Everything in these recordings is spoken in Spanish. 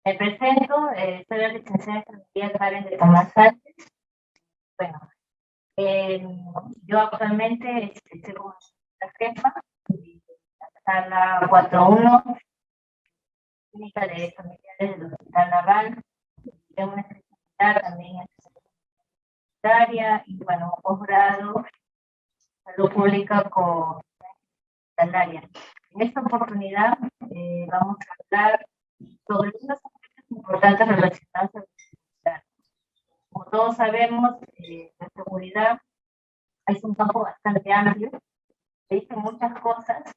Me presento, soy la licenciada en Enfermería Karen de Tomás Sánchez. Bueno, eh, yo actualmente estoy como la jefa de la sala 4.1, clínica de familiares del Hospital Naval. Tengo una especialidad también en sanitaria y, bueno, un posgrado en salud pública con hospitalaria. En esta oportunidad vamos a hablar sobre unos aspectos importantes relacionados a la seguridad. Como todos sabemos, la seguridad es un campo bastante amplio, se dicen muchas cosas,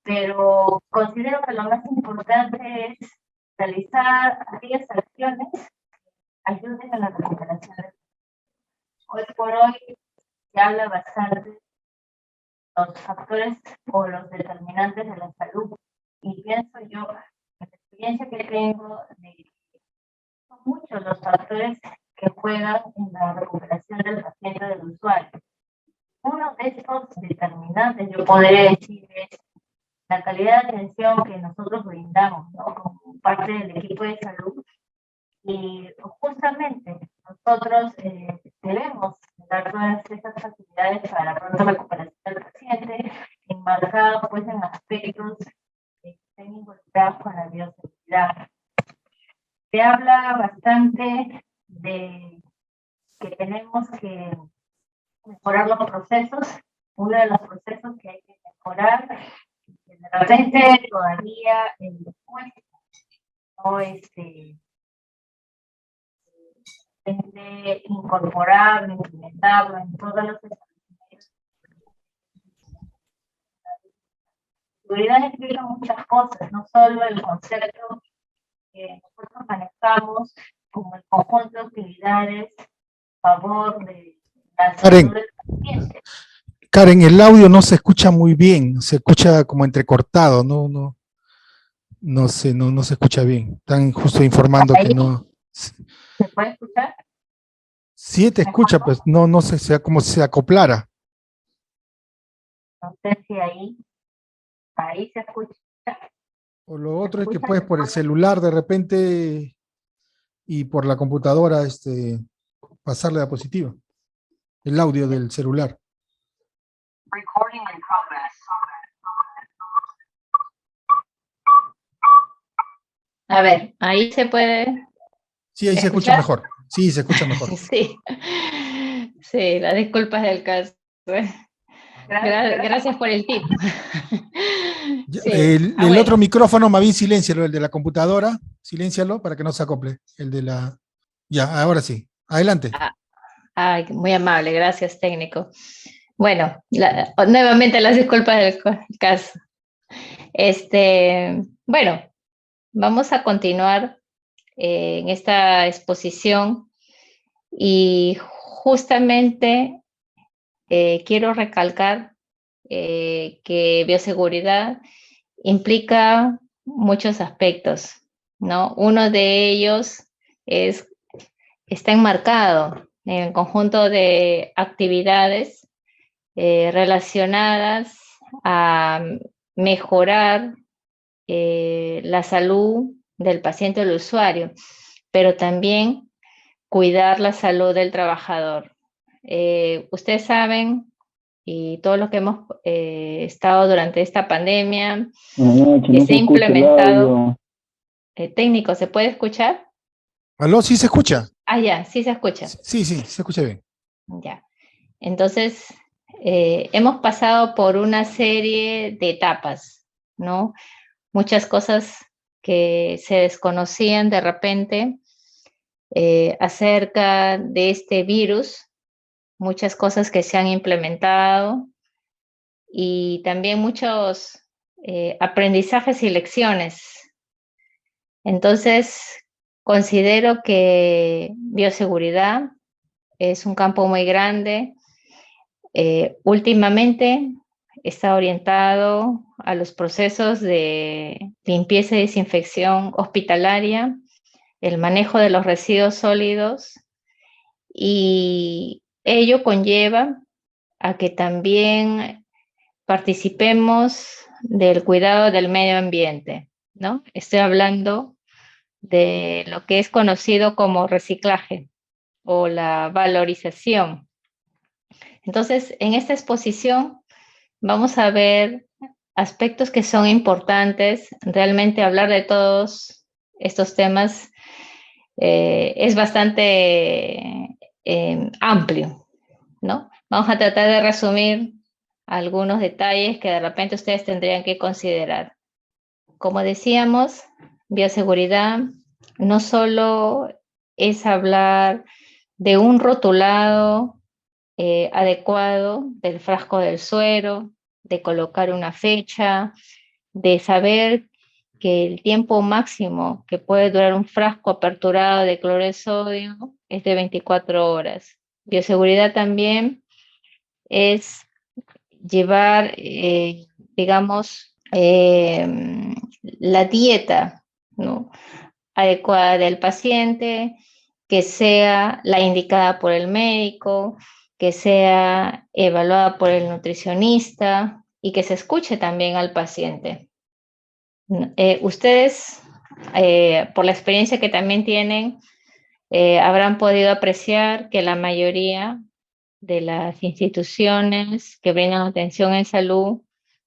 pero considero que lo más importante es realizar aquellas acciones que ayuden a la recuperación. Hoy por hoy se habla bastante de los factores o los determinantes de la salud, y pienso yo, en la experiencia que tengo, de que son muchos los factores que juegan en la recuperación del paciente, del usuario. Uno de estos determinantes, yo podría decir, es la calidad de atención que nosotros brindamos, ¿no?, como parte del equipo de salud. Y justamente nosotros debemos dar todas estas facilidades para la pronta recuperación del paciente, enmarcados pues en aspectos que estén involucrados con la bioseguridad. Se habla bastante de que tenemos que mejorar los procesos. Uno de los procesos que hay que mejorar, que de repente todavía cuesta, ¿no?, de incorporarlo, implementarlo en todos los establecimientos. Seguridad implica muchas cosas, no solo el concepto que nosotros manejamos como el conjunto de actividades a favor de la salud del paciente. Karen, el audio no se escucha muy bien, se escucha como entrecortado, no se escucha bien. Están justo informando que no. ¿Se puede escuchar? Sí te escucha, pues no sé, sea como si se acoplara. No sé si ahí se escucha. O lo otro es que puedes por el celular de repente y por la computadora pasarle a diapositiva, el audio del celular. Recording in progress. A ver, ahí se puede. Sí, ahí se escucha mejor. Sí, se escucha mejor. Sí, sí, las disculpas del caso. Gracias por el tip. Sí. El otro micrófono, más bien siléncialo, el de la computadora, siléncialo para que no se acople. El de la. Ya, ahora sí. Adelante. Ay, muy amable, gracias, técnico. Bueno, nuevamente las disculpas del caso. Bueno, vamos a continuar en esta exposición y justamente quiero recalcar que bioseguridad implica muchos aspectos, ¿no? Uno de ellos está enmarcado en el conjunto de actividades relacionadas a mejorar la salud del paciente o del usuario, pero también cuidar la salud del trabajador. Ustedes saben, y todos los que hemos estado durante esta pandemia, que se ha implementado. Técnico, ¿se puede escuchar? ¿Aló? ¿Sí se escucha? Ya, sí se escucha. Sí, se escucha bien. Ya. Entonces, hemos pasado por una serie de etapas, ¿no? Muchas cosas que se desconocían de repente acerca de este virus, muchas cosas que se han implementado y también muchos aprendizajes y lecciones. Entonces, considero que bioseguridad es un campo muy grande. Últimamente está orientado a los procesos de limpieza y desinfección hospitalaria, el manejo de los residuos sólidos, y ello conlleva a que también participemos del cuidado del medio ambiente, ¿no? Estoy hablando de lo que es conocido como reciclaje o la valorización. Entonces, en esta exposición vamos a ver aspectos que son importantes. Realmente hablar de todos estos temas es bastante amplio, ¿no? Vamos a tratar de resumir algunos detalles que de repente ustedes tendrían que considerar. Como decíamos, bioseguridad no solo es hablar de un rotulado adecuado del frasco del suero, de colocar una fecha, de saber que el tiempo máximo que puede durar un frasco aperturado de cloruro de sodio es de 24 horas. Bioseguridad también es llevar, digamos, la dieta, ¿no?, adecuada del paciente, que sea la indicada por el médico, que sea evaluada por el nutricionista y que se escuche también al paciente. Ustedes, por la experiencia que también tienen, habrán podido apreciar que la mayoría de las instituciones que brindan atención en salud,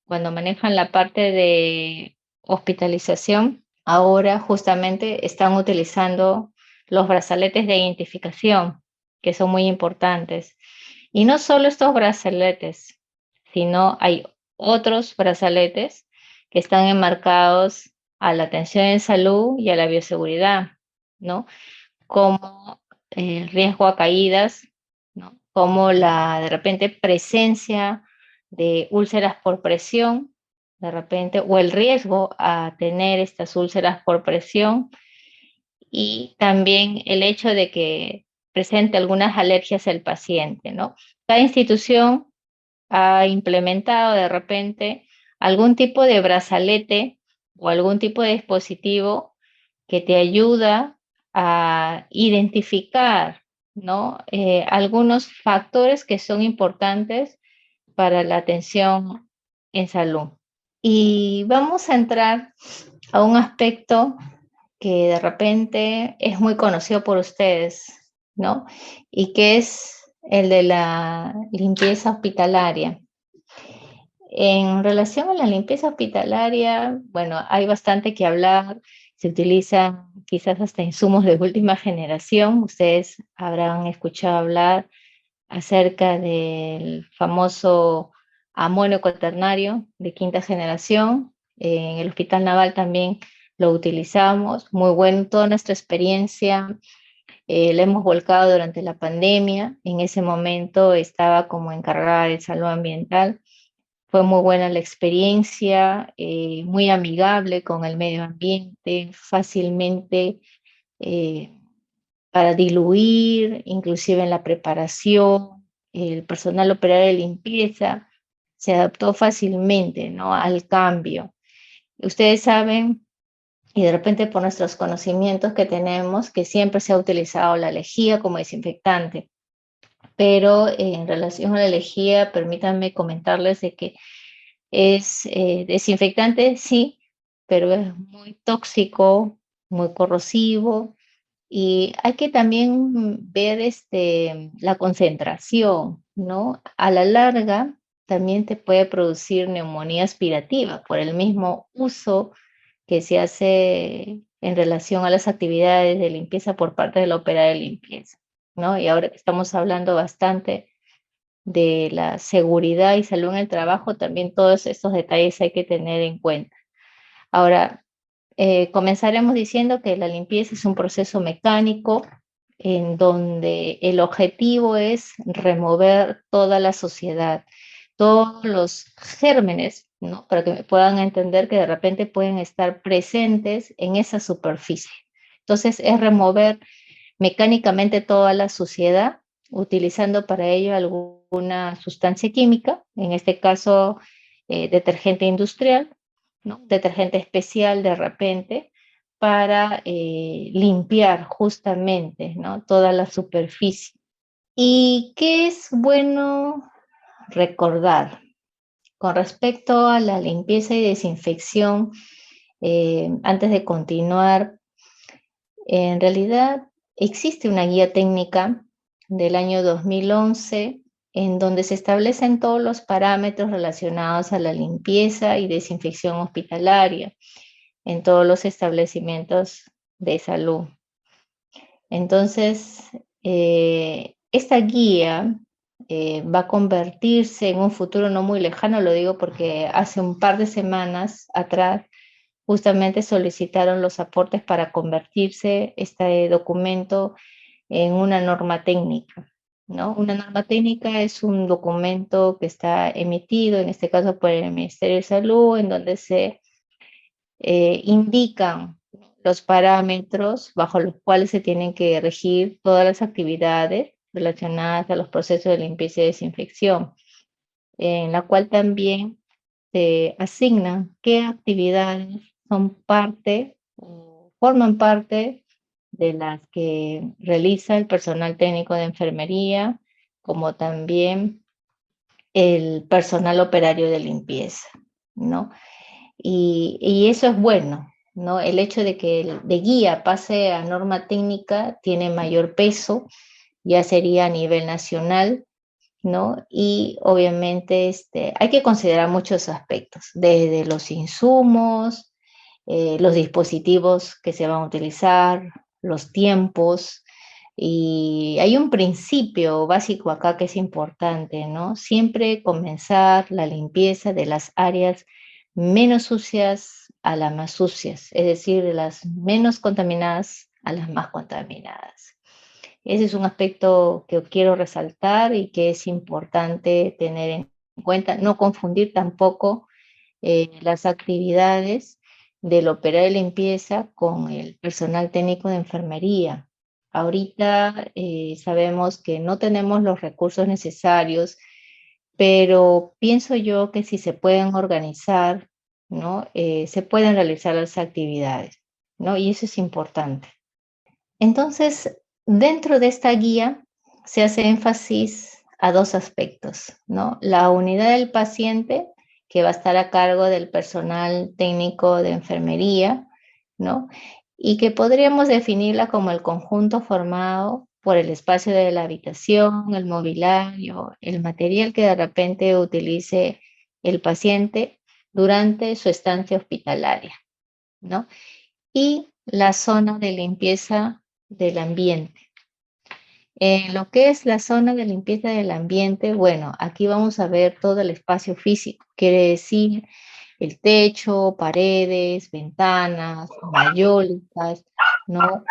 cuando manejan la parte de hospitalización, ahora justamente están utilizando los brazaletes de identificación, que son muy importantes. Y no solo estos brazaletes, sino hay otros brazaletes que están enmarcados a la atención en salud y a la bioseguridad, ¿no? Como el riesgo a caídas, ¿no?, como la de repente presencia de úlceras por presión, de repente, o el riesgo a tener estas úlceras por presión, y también el hecho de que presente algunas alergias el paciente, ¿no? Cada institución ha implementado de repente algún tipo de brazalete o algún tipo de dispositivo que te ayuda a identificar, ¿no?, algunos factores que son importantes para la atención en salud. Y vamos a entrar a un aspecto que de repente es muy conocido por ustedes, ¿no?, y que es el de la limpieza hospitalaria. En relación a la limpieza hospitalaria, bueno, hay bastante que hablar. Se utilizan quizás hasta insumos de última generación. Ustedes habrán escuchado hablar acerca del famoso amonio cuaternario de quinta generación. En el Hospital Naval también lo utilizamos. Muy bueno, toda nuestra experiencia la hemos volcado durante la pandemia. En ese momento estaba como encargada de salud ambiental. Fue muy buena la experiencia, muy amigable con el medio ambiente, fácilmente eh, para diluir, inclusive en la preparación. El personal operario de limpieza se adaptó fácilmente, ¿no?, al cambio. Ustedes saben, y de repente por nuestros conocimientos que tenemos, que siempre se ha utilizado la lejía como desinfectante, pero en relación a la lejía, permítanme comentarles de que es desinfectante, sí, pero es muy tóxico, muy corrosivo, y hay que también ver la concentración, ¿no? A la larga también te puede producir neumonía aspirativa por el mismo uso que se hace en relación a las actividades de limpieza por parte de la operaria de limpieza, ¿no? Y ahora que estamos hablando bastante de la seguridad y salud en el trabajo, también todos estos detalles hay que tener en cuenta. Ahora, comenzaremos diciendo que la limpieza es un proceso mecánico en donde el objetivo es remover toda la suciedad, todos los gérmenes, ¿no?, para que me puedan entender que de repente pueden estar presentes en esa superficie. Entonces, es remover mecánicamente toda la suciedad, utilizando para ello alguna sustancia química, en este caso detergente industrial, ¿no?, detergente especial de repente, para limpiar justamente, ¿no?, toda la superficie. ¿Y qué es bueno recordar con respecto a la limpieza y desinfección? Antes de continuar, En realidad existe una guía técnica del año 2011 en donde se establecen todos los parámetros relacionados a la limpieza y desinfección hospitalaria en todos los establecimientos de salud. Entonces, esta guía va a convertirse en un futuro no muy lejano, lo digo porque hace un par de semanas atrás justamente solicitaron los aportes para convertirse este documento en una norma técnica, ¿no? Una norma técnica es un documento que está emitido, en este caso por el Ministerio de Salud, en donde se indican los parámetros bajo los cuales se tienen que regir todas las actividades relacionadas a los procesos de limpieza y desinfección, en la cual también se asignan qué actividades son parte o forman parte de las que realiza el personal técnico de enfermería, como también el personal operario de limpieza, ¿no? Y eso es bueno, ¿no? El hecho de que de guía pase a norma técnica tiene mayor peso, ya sería a nivel nacional, ¿no? Y obviamente hay que considerar muchos aspectos, desde los insumos, los dispositivos que se van a utilizar, los tiempos, y hay un principio básico acá que es importante, ¿no? Siempre comenzar la limpieza de las áreas menos sucias a las más sucias, es decir, de las menos contaminadas a las más contaminadas. Ese es un aspecto que quiero resaltar y que es importante tener en cuenta, no confundir tampoco las actividades del operario de limpieza con el personal técnico de enfermería. Ahorita sabemos que no tenemos los recursos necesarios, pero pienso yo que si se pueden organizar, ¿no? Se pueden realizar las actividades, ¿no? Y eso es importante. Entonces, dentro de esta guía se hace énfasis a dos aspectos, ¿no? La unidad del paciente, que va a estar a cargo del personal técnico de enfermería, ¿no? Y que podríamos definirla como el conjunto formado por el espacio de la habitación, el mobiliario, el material que de repente utilice el paciente durante su estancia hospitalaria, ¿no? Y la zona de limpieza del ambiente. En lo que es la zona de limpieza del ambiente, bueno, aquí vamos a ver todo el espacio físico, quiere decir el techo, paredes, ventanas, mayólicas, ¿no?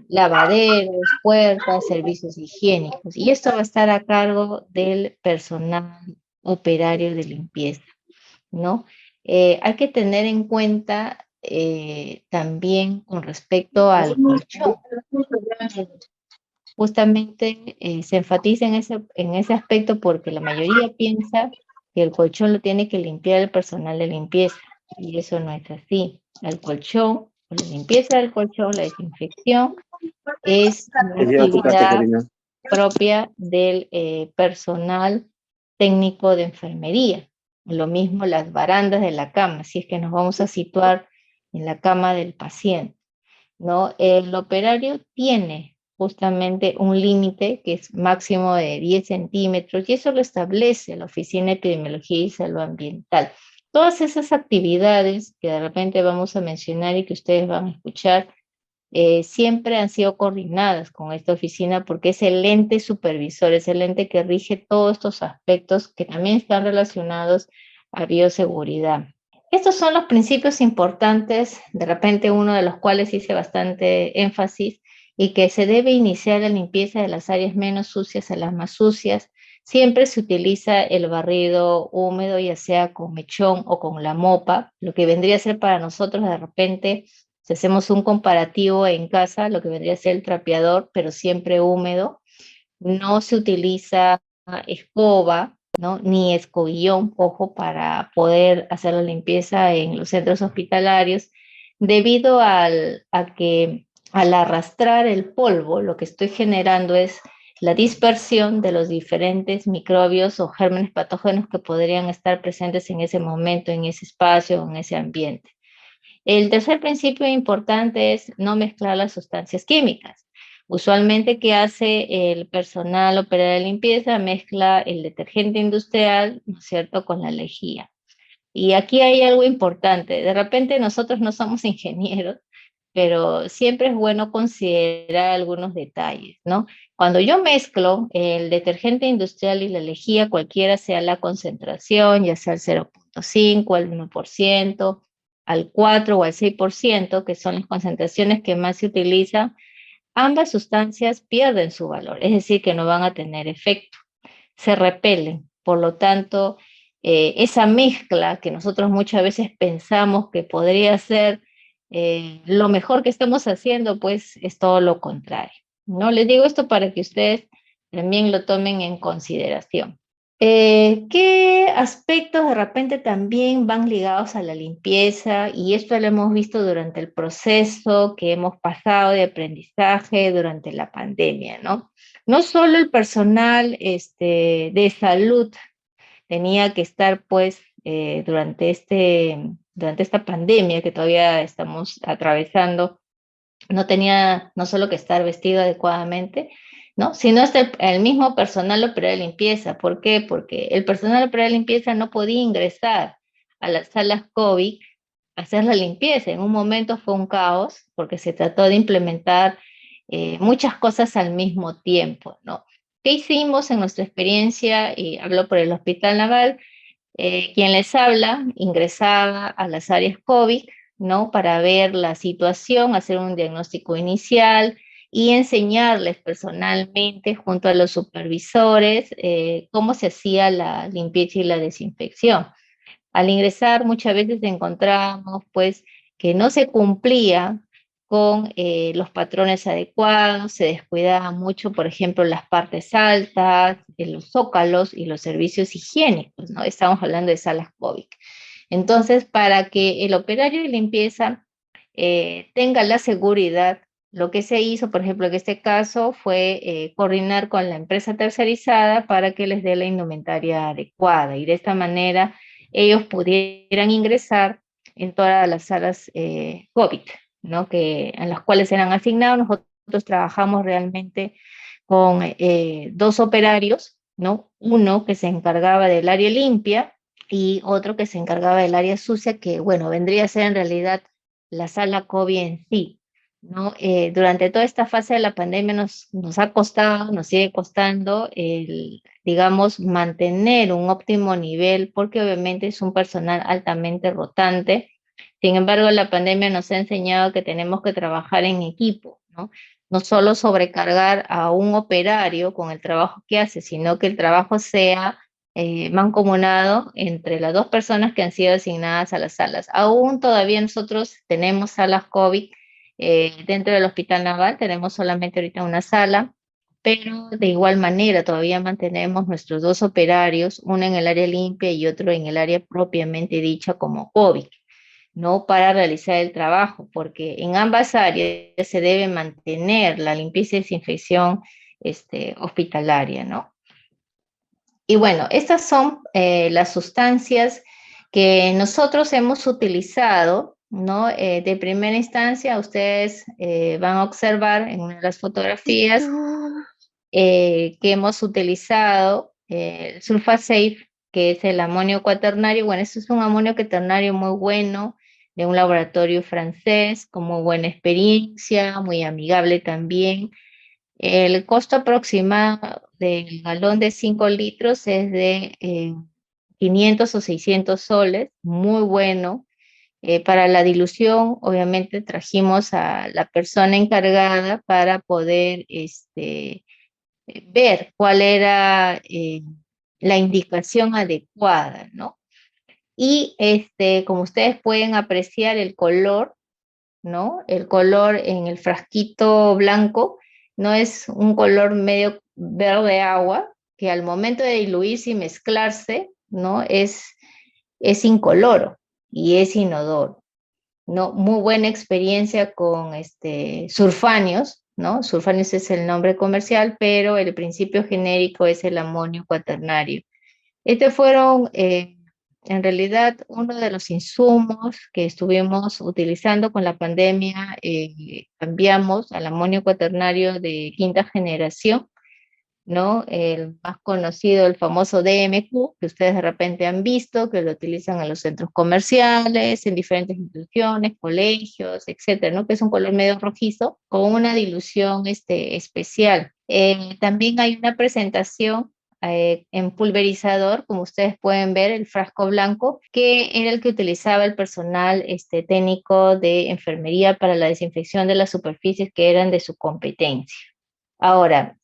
Lavaderos, puertas, servicios higiénicos. Y esto va a estar a cargo del personal operario de limpieza, ¿no? Hay que tener en cuenta también con respecto al colchón. Justamente se enfatiza en ese aspecto porque la mayoría piensa que el colchón lo tiene que limpiar el personal de limpieza y eso no es así. El colchón, la limpieza del colchón, la desinfección es una actividad propia del personal técnico de enfermería. Lo mismo las barandas de la cama, si es que nos vamos a situar en la cama del paciente, ¿no? El operario tiene justamente un límite que es máximo de 10 centímetros y eso lo establece la Oficina de Epidemiología y Salud Ambiental. Todas esas actividades que de repente vamos a mencionar y que ustedes van a escuchar, siempre han sido coordinadas con esta oficina porque es el ente supervisor, es el ente que rige todos estos aspectos que también están relacionados a bioseguridad. Estos son los principios importantes, de repente uno de los cuales hice bastante énfasis, y que se debe iniciar la limpieza de las áreas menos sucias a las más sucias. Siempre se utiliza el barrido húmedo, ya sea con mechón o con la mopa, lo que vendría a ser para nosotros de repente, si hacemos un comparativo en casa, lo que vendría a ser el trapeador, pero siempre húmedo. No se utiliza escoba, ¿no? Ni escobillón, ojo, para poder hacer la limpieza en los centros hospitalarios, debido a que al arrastrar el polvo, lo que estoy generando es la dispersión de los diferentes microbios o gérmenes patógenos que podrían estar presentes en ese momento, en ese espacio, en ese ambiente. El tercer principio importante es no mezclar las sustancias químicas. Usualmente, ¿qué hace el personal operador de limpieza? Mezcla el detergente industrial, ¿no es cierto?, con la lejía. Y aquí hay algo importante. De repente nosotros no somos ingenieros, pero siempre es bueno considerar algunos detalles, ¿no? Cuando yo mezclo el detergente industrial y la lejía, cualquiera sea la concentración, ya sea el 0,5, al 1%, al 4 o al 6%, que son las concentraciones que más se utilizan, ambas sustancias pierden su valor, es decir, que no van a tener efecto, se repelen. Por lo tanto, esa mezcla que nosotros muchas veces pensamos que podría ser lo mejor que estamos haciendo, pues es todo lo contrario. No les digo esto para que ustedes también lo tomen en consideración. ¿Qué aspectos de repente también van ligados a la limpieza? Y esto lo hemos visto durante el proceso que hemos pasado de aprendizaje durante la pandemia, ¿no? No solo el personal de salud tenía que estar, pues, durante esta pandemia que todavía estamos atravesando, no solo que estar vestido adecuadamente, ¿no? Sino hasta el mismo personal operador de limpieza. ¿Por qué? Porque el personal operador de limpieza no podía ingresar a las salas COVID a hacer la limpieza. En un momento fue un caos porque se trató de implementar muchas cosas al mismo tiempo, ¿no? ¿Qué hicimos en nuestra experiencia? Y hablo por el Hospital Naval. Quien les habla ingresaba a las áreas COVID, ¿no? Para ver la situación, hacer un diagnóstico inicial y enseñarles personalmente junto a los supervisores cómo se hacía la limpieza y la desinfección. Al ingresar muchas veces encontramos pues que no se cumplía con los patrones adecuados, se descuidaba mucho, por ejemplo, las partes altas, los zócalos y los servicios higiénicos, ¿no? Estamos hablando de salas COVID. Entonces, para que el operario de limpieza tenga la seguridad, lo que se hizo, por ejemplo, en este caso, fue coordinar con la empresa tercerizada para que les dé la indumentaria adecuada y de esta manera ellos pudieran ingresar en todas las salas COVID, ¿no? En las cuales eran asignados. Nosotros trabajamos realmente con 2 operarios, ¿no? Uno que se encargaba del área limpia y otro que se encargaba del área sucia, que, bueno, vendría a ser en realidad la sala COVID en sí, ¿no? Durante toda esta fase de la pandemia nos ha costado, nos sigue costando digamos, mantener un óptimo nivel, porque obviamente es un personal altamente rotante. Sin embargo, la pandemia nos ha enseñado que tenemos que trabajar en equipo, ¿no? No solo sobrecargar a un operario con el trabajo que hace, sino que el trabajo sea mancomunado entre las 2 personas que han sido asignadas a las salas. Aún todavía nosotros tenemos salas COVID dentro del Hospital Naval, tenemos solamente ahorita una sala, pero de igual manera todavía mantenemos nuestros 2 operarios, uno en el área limpia y otro en el área propiamente dicha como COVID, ¿no? Para realizar el trabajo, porque en ambas áreas se debe mantener la limpieza y desinfección hospitalaria, ¿no? Y bueno, estas son las sustancias que nosotros hemos utilizado, ¿no? De primera instancia, ustedes van a observar en una de las fotografías que hemos utilizado el Sulfasafe, que es el amonio cuaternario. Bueno, esto es un amonio cuaternario muy bueno, de un laboratorio francés, con muy buena experiencia, muy amigable también. El costo aproximado del galón de 5 litros es de 500 o 600 soles, muy bueno. Para la dilución, obviamente trajimos a la persona encargada para poder ver cuál era la indicación adecuada, ¿no? Y como ustedes pueden apreciar el color, ¿no? El color en el frasquito blanco no es un color medio verde agua, que al momento de diluirse y mezclarse, ¿no? Es incoloro y es inodoro, ¿no? Muy buena experiencia con surfanios, ¿no? Surfanios es el nombre comercial, pero el principio genérico es el amonio cuaternario. Fueron en realidad uno de los insumos que estuvimos utilizando con la pandemia, cambiamos al amonio cuaternario de quinta generación, ¿no? El más conocido, el famoso DMQ, que ustedes de repente han visto, que lo utilizan en los centros comerciales, en diferentes instituciones, colegios, etcétera, ¿no? Que es un color medio rojizo con una dilución especial. También hay una presentación en pulverizador, como ustedes pueden ver, el frasco blanco, que era el que utilizaba el personal técnico de enfermería para la desinfección de las superficies que eran de su competencia. Ahora,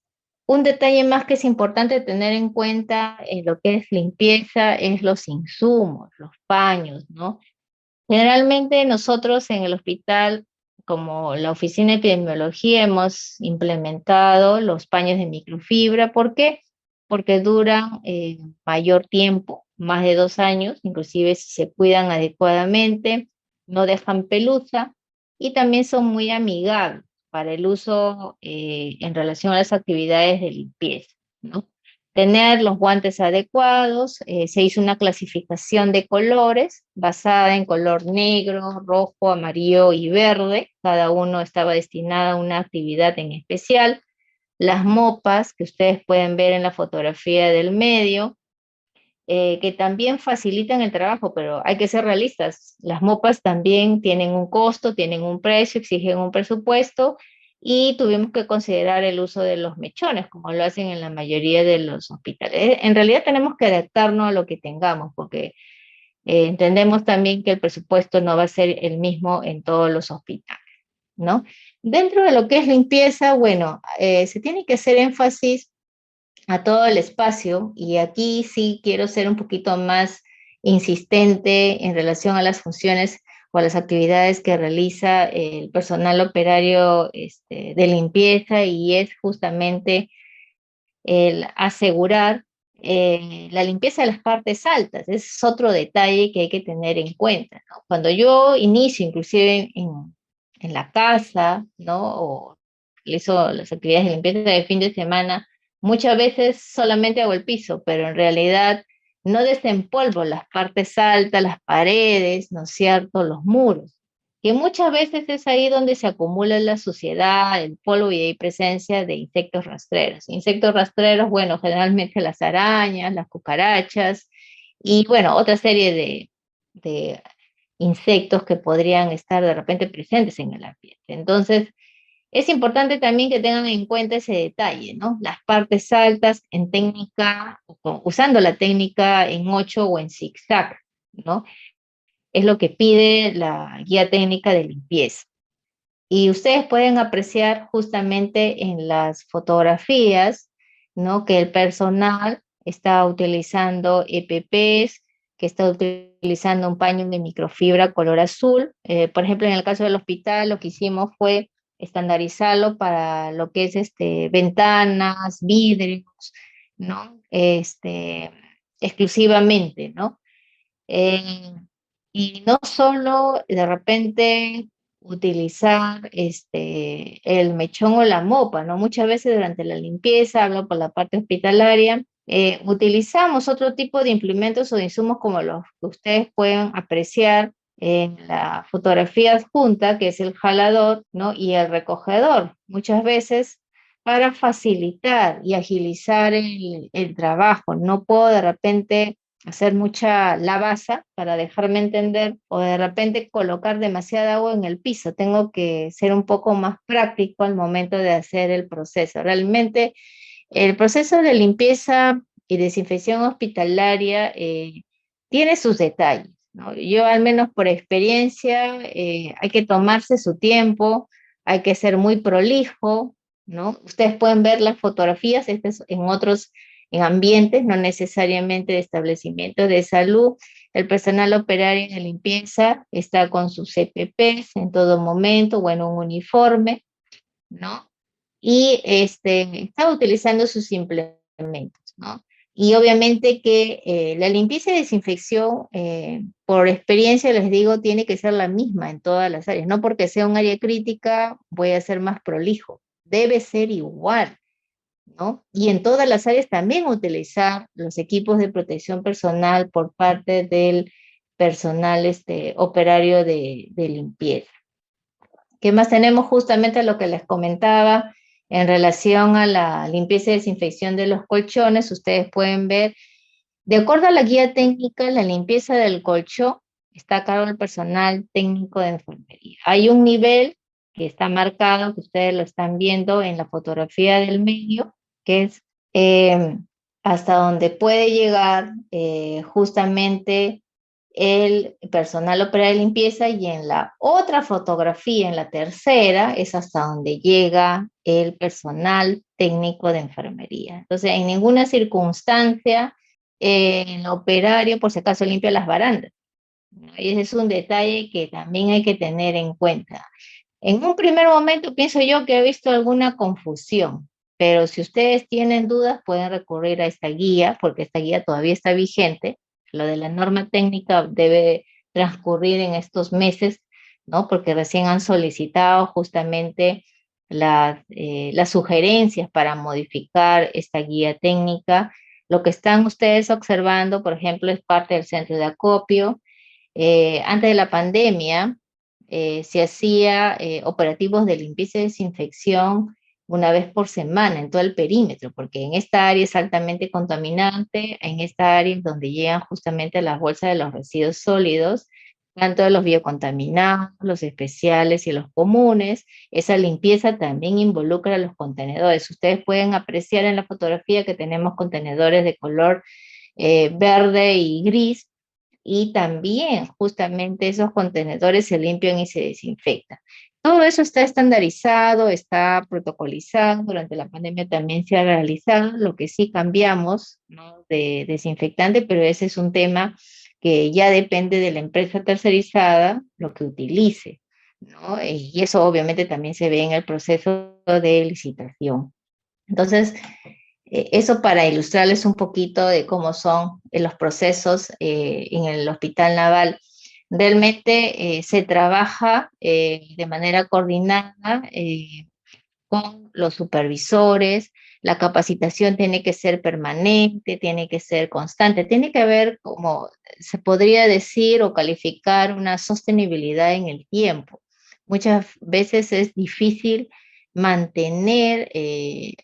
un detalle más que es importante tener en cuenta en lo que es limpieza es los insumos, los paños, ¿no? Generalmente nosotros en el hospital, como la oficina de epidemiología, hemos implementado los paños de microfibra. ¿Por qué? Porque duran mayor tiempo, más de 2 años, inclusive si se cuidan adecuadamente, no dejan pelusa y también son muy amigables para el uso en relación a las actividades de limpieza, ¿no? Tener los guantes adecuados, se hizo una clasificación de colores basada en color negro, rojo, amarillo y verde, cada uno estaba destinado a una actividad en especial. Las mopas que ustedes pueden ver en la fotografía del medio, que también facilitan el trabajo, pero hay que ser realistas. Las mopas también tienen un costo, tienen un precio, exigen un presupuesto y tuvimos que considerar el uso de los mechones, como lo hacen en la mayoría de los hospitales. En realidad tenemos que adaptarnos a lo que tengamos, porque entendemos también que el presupuesto no va a ser el mismo en todos los hospitales, ¿no? Dentro de lo que es limpieza, bueno, se tiene que hacer énfasis a todo el espacio y aquí sí quiero ser un poquito más insistente en relación a las funciones o a las actividades que realiza el personal operario de limpieza y es justamente el asegurar la limpieza de las partes altas. Ese es otro detalle que hay que tener en cuenta, ¿no? Cuando yo inicio, inclusive en la casa, ¿no? O realizo las actividades de limpieza de fin de semana, muchas veces solamente hago el piso, pero en realidad no desempolvo las partes altas, las paredes, ¿no es cierto? Los muros, que muchas veces es ahí donde se acumula la suciedad, el polvo y hay presencia de insectos rastreros. Insectos rastreros, bueno, generalmente las arañas, las cucarachas y bueno, otra serie de insectos que podrían estar de repente presentes en el ambiente. Entonces, es importante también que tengan en cuenta ese detalle, ¿no? Las partes altas en técnica, usando la técnica en 8 o en zigzag, ¿no? Es lo que pide la guía técnica de limpieza. Y ustedes pueden apreciar justamente en las fotografías, ¿no? Que el personal está utilizando EPPs, que está utilizando un paño de microfibra color azul. Por ejemplo, en el caso del hospital, lo que hicimos fue estandarizarlo para lo que es ventanas, vidrios, ¿no? Exclusivamente, ¿no? Eh, y no solo de repente utilizar el mechón o la mopa, ¿no? Muchas veces durante la limpieza, hablo por la parte hospitalaria, utilizamos otro tipo de implementos o de insumos como los que ustedes pueden apreciar en la fotografía adjunta, que es el jalador, ¿no? Y el recogedor. Muchas veces para facilitar y agilizar el trabajo. No puedo de repente hacer mucha lavaza para dejarme entender o de repente colocar demasiada agua en el piso. Tengo que ser un poco más práctico al momento de hacer el proceso. Realmente el proceso de limpieza y desinfección hospitalaria tiene sus detalles, ¿no? Yo al menos por experiencia hay que tomarse su tiempo, hay que ser muy prolijo, ¿no? Ustedes pueden ver las fotografías en otros en ambientes, no necesariamente de establecimientos de salud. El personal operario de limpieza está con sus EPPs en todo momento, bueno, un uniforme, ¿no? Y está utilizando sus implementos, ¿no? Y obviamente que la limpieza y desinfección, por experiencia les digo, tiene que ser la misma en todas las áreas. No porque sea un área crítica voy a ser más prolijo, debe ser igual, ¿no? Y en todas las áreas también utilizar los equipos de protección personal por parte del personal operario de limpieza. ¿Qué más tenemos? Justamente lo que les comentaba en relación a la limpieza y desinfección de los colchones. Ustedes pueden ver, de acuerdo a la guía técnica, la limpieza del colchón está a cargo del personal técnico de enfermería. Hay un nivel que está marcado, que ustedes lo están viendo en la fotografía del medio, que es hasta donde puede llegar justamente el personal operario de limpieza, y en la otra fotografía, en la tercera, es hasta donde llega el personal técnico de enfermería. Entonces, en ninguna circunstancia el operario, por si acaso, limpia las barandas, ¿no? Y ese es un detalle que también hay que tener en cuenta. En un primer momento pienso yo que he visto alguna confusión, pero si ustedes tienen dudas pueden recurrir a esta guía, porque esta guía todavía está vigente. Lo de la norma técnica debe transcurrir en estos meses, ¿no? Porque recién han solicitado justamente las sugerencias para modificar esta guía técnica. Lo que están ustedes observando, por ejemplo, es parte del centro de acopio. Antes de la pandemia, se hacía operativos de limpieza y desinfección una vez por semana en todo el perímetro, porque en esta área es altamente contaminante, en esta área es donde llegan justamente las bolsas de los residuos sólidos, tanto de los biocontaminados, los especiales y los comunes. Esa limpieza también involucra los contenedores. Ustedes pueden apreciar en la fotografía que tenemos contenedores de color verde y gris, y también justamente esos contenedores se limpian y se desinfectan. Todo eso está estandarizado, está protocolizado. Durante la pandemia también se ha realizado. Lo que sí cambiamos, ¿no?, de desinfectante, pero ese es un tema que ya depende de la empresa tercerizada lo que utilice, ¿no? Y eso obviamente también se ve en el proceso de licitación. Entonces, eso para ilustrarles un poquito de cómo son los procesos en el Hospital Naval. Realmente se trabaja de manera coordinada con los supervisores. La capacitación tiene que ser permanente, tiene que ser constante, tiene que haber, como se podría decir o calificar, una sostenibilidad en el tiempo. Muchas veces es difícil mantener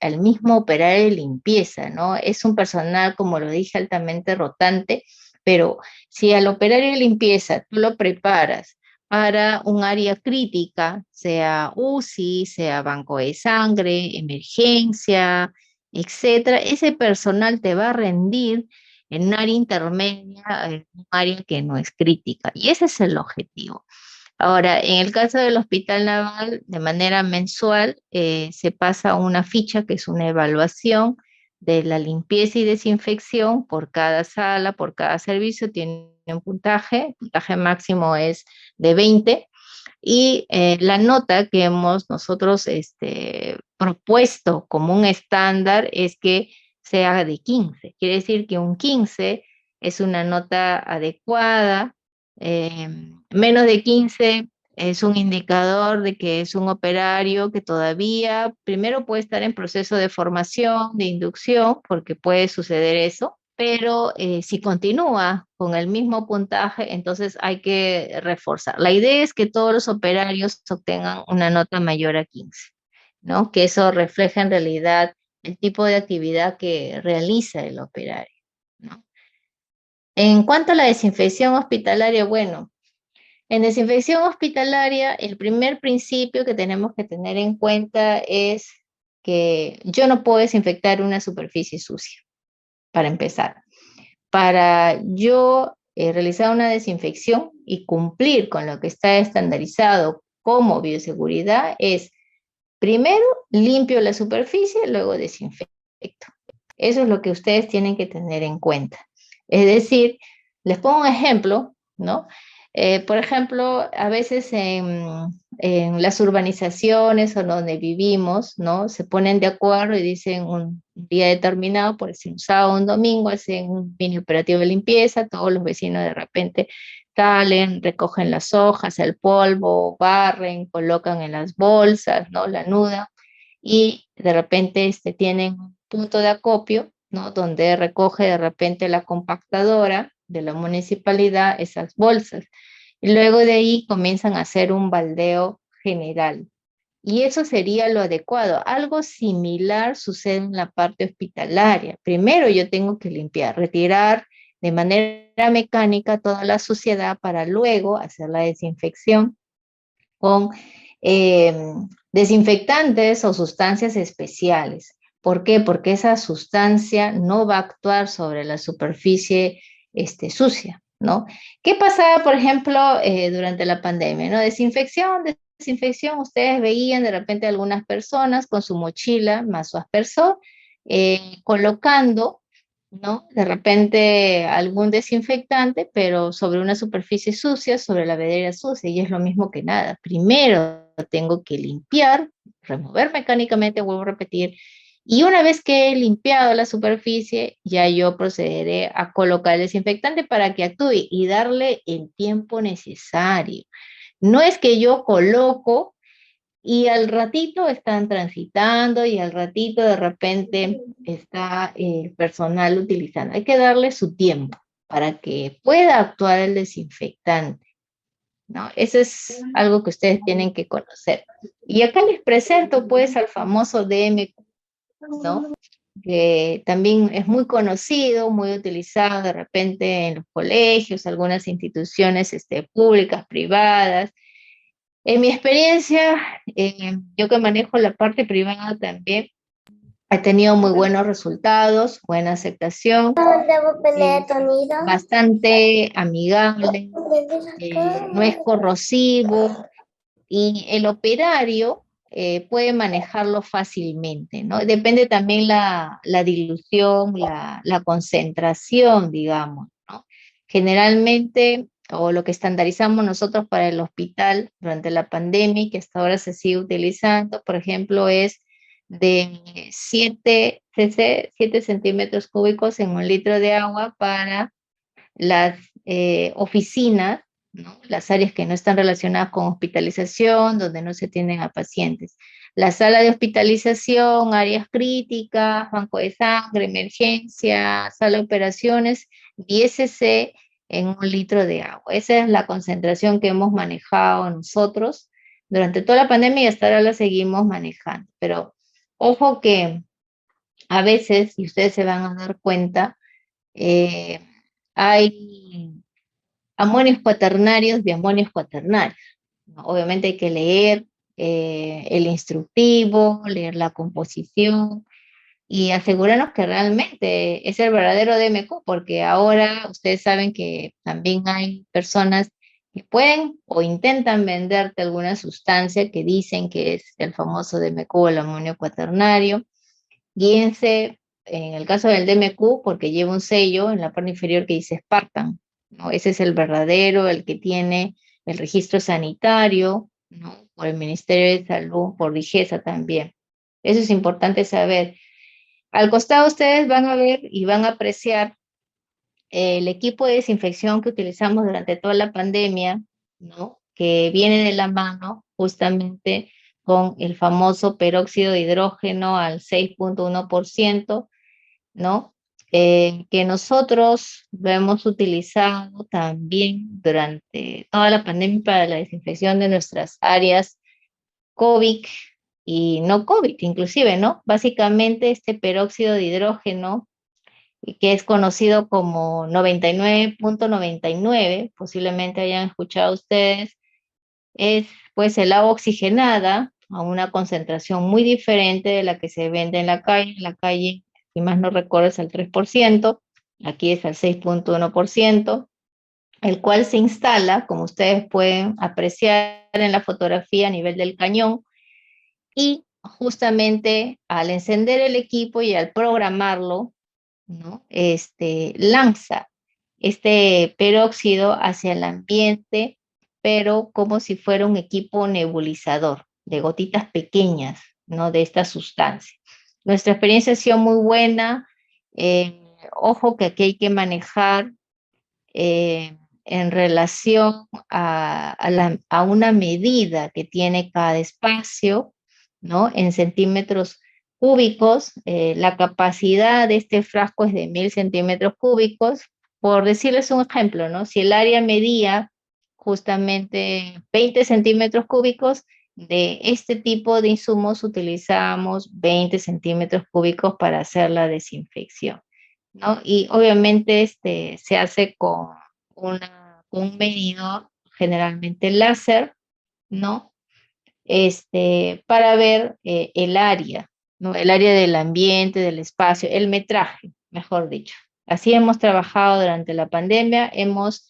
al mismo operario de limpieza, ¿no? Es un personal, como lo dije, altamente rotante, pero si al operario de limpieza tú lo preparas para un área crítica, sea UCI, sea banco de sangre, emergencia, etcétera, ese personal te va a rendir en un área intermedia, en un área que no es crítica. Y ese es el objetivo. Ahora, en el caso del Hospital Naval, de manera mensual, se pasa una ficha que es una evaluación de la limpieza y desinfección por cada sala, por cada servicio. Tiene un puntaje, el puntaje máximo es de 20, y la nota que hemos nosotros propuesto como un estándar es que sea de 15. Quiere decir que un 15 es una nota adecuada. Menos de 15 es un indicador de que es un operario que todavía primero puede estar en proceso de formación, de inducción, porque puede suceder eso, pero si continúa con el mismo puntaje, entonces hay que reforzar. La idea es que todos los operarios obtengan una nota mayor a 15, ¿no? Que eso refleja en realidad el tipo de actividad que realiza el operario, ¿no? En cuanto a la desinfección hospitalaria, bueno, en desinfección hospitalaria, el primer principio que tenemos que tener en cuenta es que yo no puedo desinfectar una superficie sucia, para empezar. Para yo realizar una desinfección y cumplir con lo que está estandarizado como bioseguridad es, primero limpio la superficie, luego desinfecto. Eso es lo que ustedes tienen que tener en cuenta. Es decir, les pongo un ejemplo, ¿no? Por ejemplo, a veces en las urbanizaciones o donde vivimos, ¿no?, se ponen de acuerdo y dicen un día determinado, por decir un sábado o un domingo, hacen un mini operativo de limpieza. Todos los vecinos de repente salen, recogen las hojas, el polvo, barren, colocan en las bolsas, ¿no?, la nuda, y de repente tienen un punto de acopio, ¿no? Donde recoge de repente la compactadora de la municipalidad esas bolsas. Y luego de ahí comienzan a hacer un baldeo general. Y eso sería lo adecuado. Algo similar sucede en la parte hospitalaria. Primero yo tengo que limpiar, retirar de manera mecánica toda la suciedad para luego hacer la desinfección con desinfectantes o sustancias especiales. ¿Por qué? Porque esa sustancia no va a actuar sobre la superficie sucia, ¿no? ¿Qué pasaba, por ejemplo, durante la pandemia, ¿no? Desinfección, ustedes veían de repente algunas personas con su mochila más su aspersor, colocando, ¿no? De repente algún desinfectante, pero sobre una superficie sucia, sobre la vedera sucia, y es lo mismo que nada. Primero tengo que limpiar, remover mecánicamente, vuelvo a repetir, y una vez que he limpiado la superficie, ya yo procederé a colocar el desinfectante para que actúe y darle el tiempo necesario. No es que yo coloco y al ratito están transitando y al ratito de repente está el personal utilizando. Hay que darle su tiempo para que pueda actuar el desinfectante, ¿no? Eso es algo que ustedes tienen que conocer. Y acá les presento pues al famoso DMQ, ¿no? Que también es muy conocido, muy utilizado de repente en los colegios, algunas instituciones públicas, privadas. En mi experiencia, yo que manejo la parte privada también, he tenido muy buenos resultados, buena aceptación, bastante amigable, no es corrosivo y el operario puede manejarlo fácilmente, ¿no? Depende también la dilución, la concentración, digamos, ¿no? Generalmente, o lo que estandarizamos nosotros para el hospital durante la pandemia y que hasta ahora se sigue utilizando, por ejemplo, es de 7 cc, 7 centímetros cúbicos en 1 litro de agua para las oficinas, ¿no? Las áreas que no están relacionadas con hospitalización, donde no se atienden a pacientes. La sala de hospitalización, áreas críticas, banco de sangre, emergencia, sala de operaciones, 10 cc en 1 litro de agua. Esa es la concentración que hemos manejado nosotros durante toda la pandemia y hasta ahora la seguimos manejando. Pero ojo que a veces, y ustedes se van a dar cuenta, hay amonios cuaternarios de amonios cuaternarios, ¿no? Obviamente hay que leer el instructivo, leer la composición y asegurarnos que realmente es el verdadero DMQ, porque ahora ustedes saben que también hay personas que pueden o intentan venderte alguna sustancia que dicen que es el famoso DMQ o el amonio cuaternario. Guíense, en el caso del DMQ, porque lleva un sello en la parte inferior que dice Spartan, ¿no? Ese es el verdadero, el que tiene el registro sanitario, ¿no? Por el Ministerio de Salud, por Digesa también. Eso es importante saber. Al costado ustedes van a ver y van a apreciar el equipo de desinfección que utilizamos durante toda la pandemia, ¿no? Que viene de la mano justamente con el famoso peróxido de hidrógeno al 6.1%, ¿no? Que nosotros lo hemos utilizado también durante toda la pandemia para la desinfección de nuestras áreas COVID y no COVID, inclusive, ¿no? Básicamente este peróxido de hidrógeno que es conocido como 99.99, posiblemente hayan escuchado ustedes, es pues el agua oxigenada a una concentración muy diferente de la que se vende en la calle. En la calle, si más no recuerdo, es al 3%, aquí es al 6.1%, el cual se instala, como ustedes pueden apreciar en la fotografía a nivel del cañón, y justamente al encender el equipo y al programarlo, ¿no? Lanza este peróxido hacia el ambiente, pero como si fuera un equipo nebulizador de gotitas pequeñas, ¿no? De esta sustancia. Nuestra experiencia ha sido muy buena. Ojo que aquí hay que manejar en relación a una medida que tiene cada espacio, ¿no? En centímetros cúbicos. La capacidad de este frasco es de 1000 centímetros cúbicos. Por decirles un ejemplo, ¿no? Si el área medía justamente 20 centímetros cúbicos, de este tipo de insumos utilizamos 20 centímetros cúbicos para hacer la desinfección, ¿no? Y obviamente se hace con un medidor, generalmente láser, ¿no? Para ver el área, ¿no? El área del ambiente, del espacio, el metraje, mejor dicho. Así hemos trabajado durante la pandemia, hemos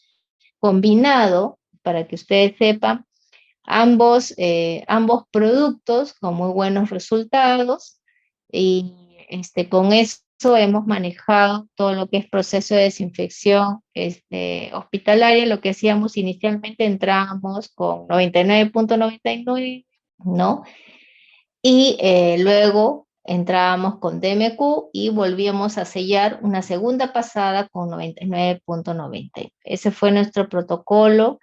combinado, para que ustedes sepan, ambos productos con muy buenos resultados, y con eso hemos manejado todo lo que es proceso de desinfección hospitalaria. Lo que hacíamos inicialmente, entrábamos con 99.99, ¿no? Y luego entrábamos con DMQ y volvíamos a sellar una segunda pasada con 99.90. Ese fue nuestro protocolo,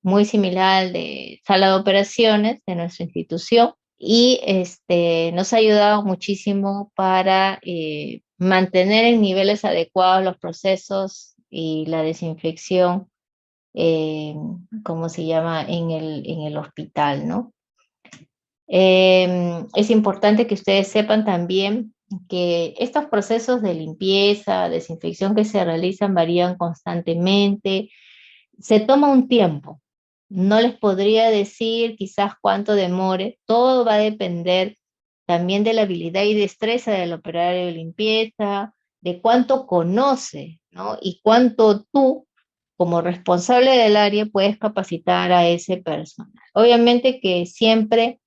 muy similar al de sala de operaciones de nuestra institución, y nos ha ayudado muchísimo para mantener en niveles adecuados los procesos y la desinfección, ¿cómo se llama?, en el hospital, ¿no? Es importante que ustedes sepan también que estos procesos de limpieza, desinfección que se realizan varían constantemente, se toma un tiempo. No les podría decir quizás cuánto demore, todo va a depender también de la habilidad y destreza del operario de limpieza, de cuánto conoce, ¿no? Y cuánto tú, como responsable del área, puedes capacitar a ese personal. Obviamente que siempre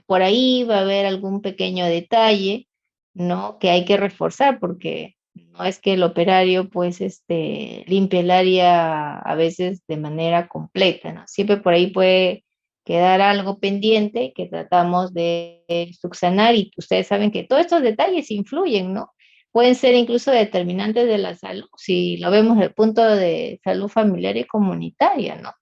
por ahí va a haber algún pequeño detalle, ¿no?, que hay que reforzar, porque no es que el operario pues limpie el área a veces de manera completa, ¿no? Siempre por ahí puede quedar algo pendiente que tratamos de subsanar, y ustedes saben que todos estos detalles influyen, ¿no? Pueden ser incluso determinantes de la salud, si lo vemos desde el punto de salud familiar y comunitaria, ¿no?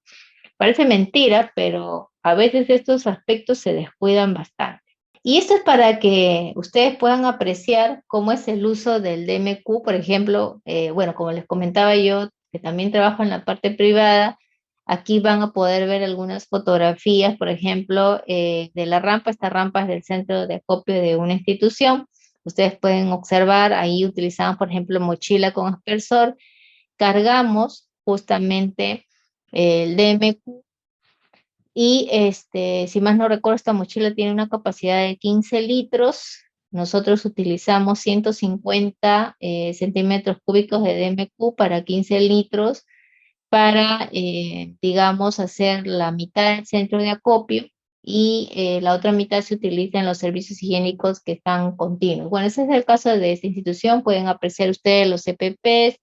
Parece mentira, pero a veces estos aspectos se descuidan bastante. Y esto es para que ustedes puedan apreciar cómo es el uso del DMQ. Por ejemplo, bueno, como les comentaba yo, que también trabajo en la parte privada, aquí van a poder ver algunas fotografías, por ejemplo, de la rampa. Esta rampa es del centro de acopio de una institución. Ustedes pueden observar, ahí utilizamos, por ejemplo, mochila con aspersor. Cargamos justamente el DMQ, y si más no recuerdo, esta mochila tiene una capacidad de 15 litros. Nosotros utilizamos 150 centímetros cúbicos de DMQ para 15 litros para, digamos, hacer la mitad del centro de acopio, y la otra mitad se utiliza en los servicios higiénicos que están continuos. Bueno, ese es el caso de esta institución. Pueden apreciar ustedes los EPPs,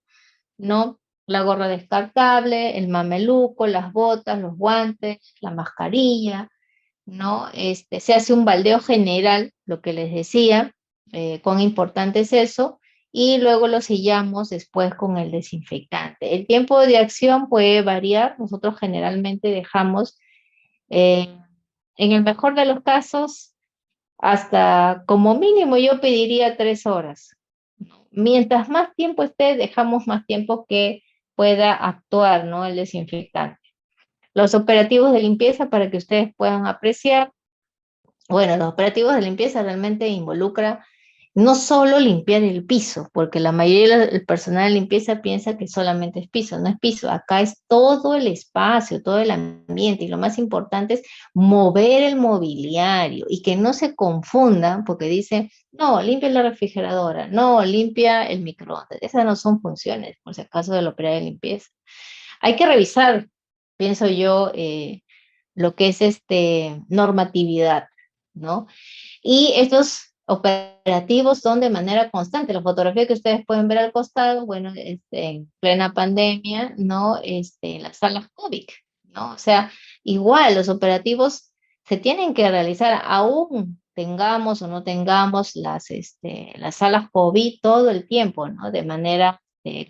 ¿no? La gorra descartable, el mameluco, las botas, los guantes, la mascarilla, ¿no? Se hace un baldeo general, lo que les decía, cuán importante es eso, y luego lo sellamos después con el desinfectante. El tiempo de acción puede variar. Nosotros generalmente dejamos, en el mejor de los casos, hasta como mínimo yo pediría 3 horas. Mientras más tiempo esté, dejamos más tiempo que pueda actuar, ¿no?, el desinfectante. Los operativos de limpieza, para que ustedes puedan apreciar. Bueno, los operativos de limpieza realmente involucra no solo limpiar el piso, porque la mayoría del personal de limpieza piensa que solamente es piso. No es piso, acá es todo el espacio, todo el ambiente, y lo más importante es mover el mobiliario, y que no se confundan porque dicen, no, limpia la refrigeradora, no, limpia el microondas. Esas no son funciones, por si acaso, del operario de limpieza. Hay que revisar, pienso yo, lo que es normatividad, ¿no? Y estos operativos son de manera constante. La fotografía que ustedes pueden ver al costado, bueno, en plena pandemia, ¿no? En las salas COVID, ¿no? O sea, igual los operativos se tienen que realizar, aún tengamos o no tengamos las salas COVID todo el tiempo, ¿no? De manera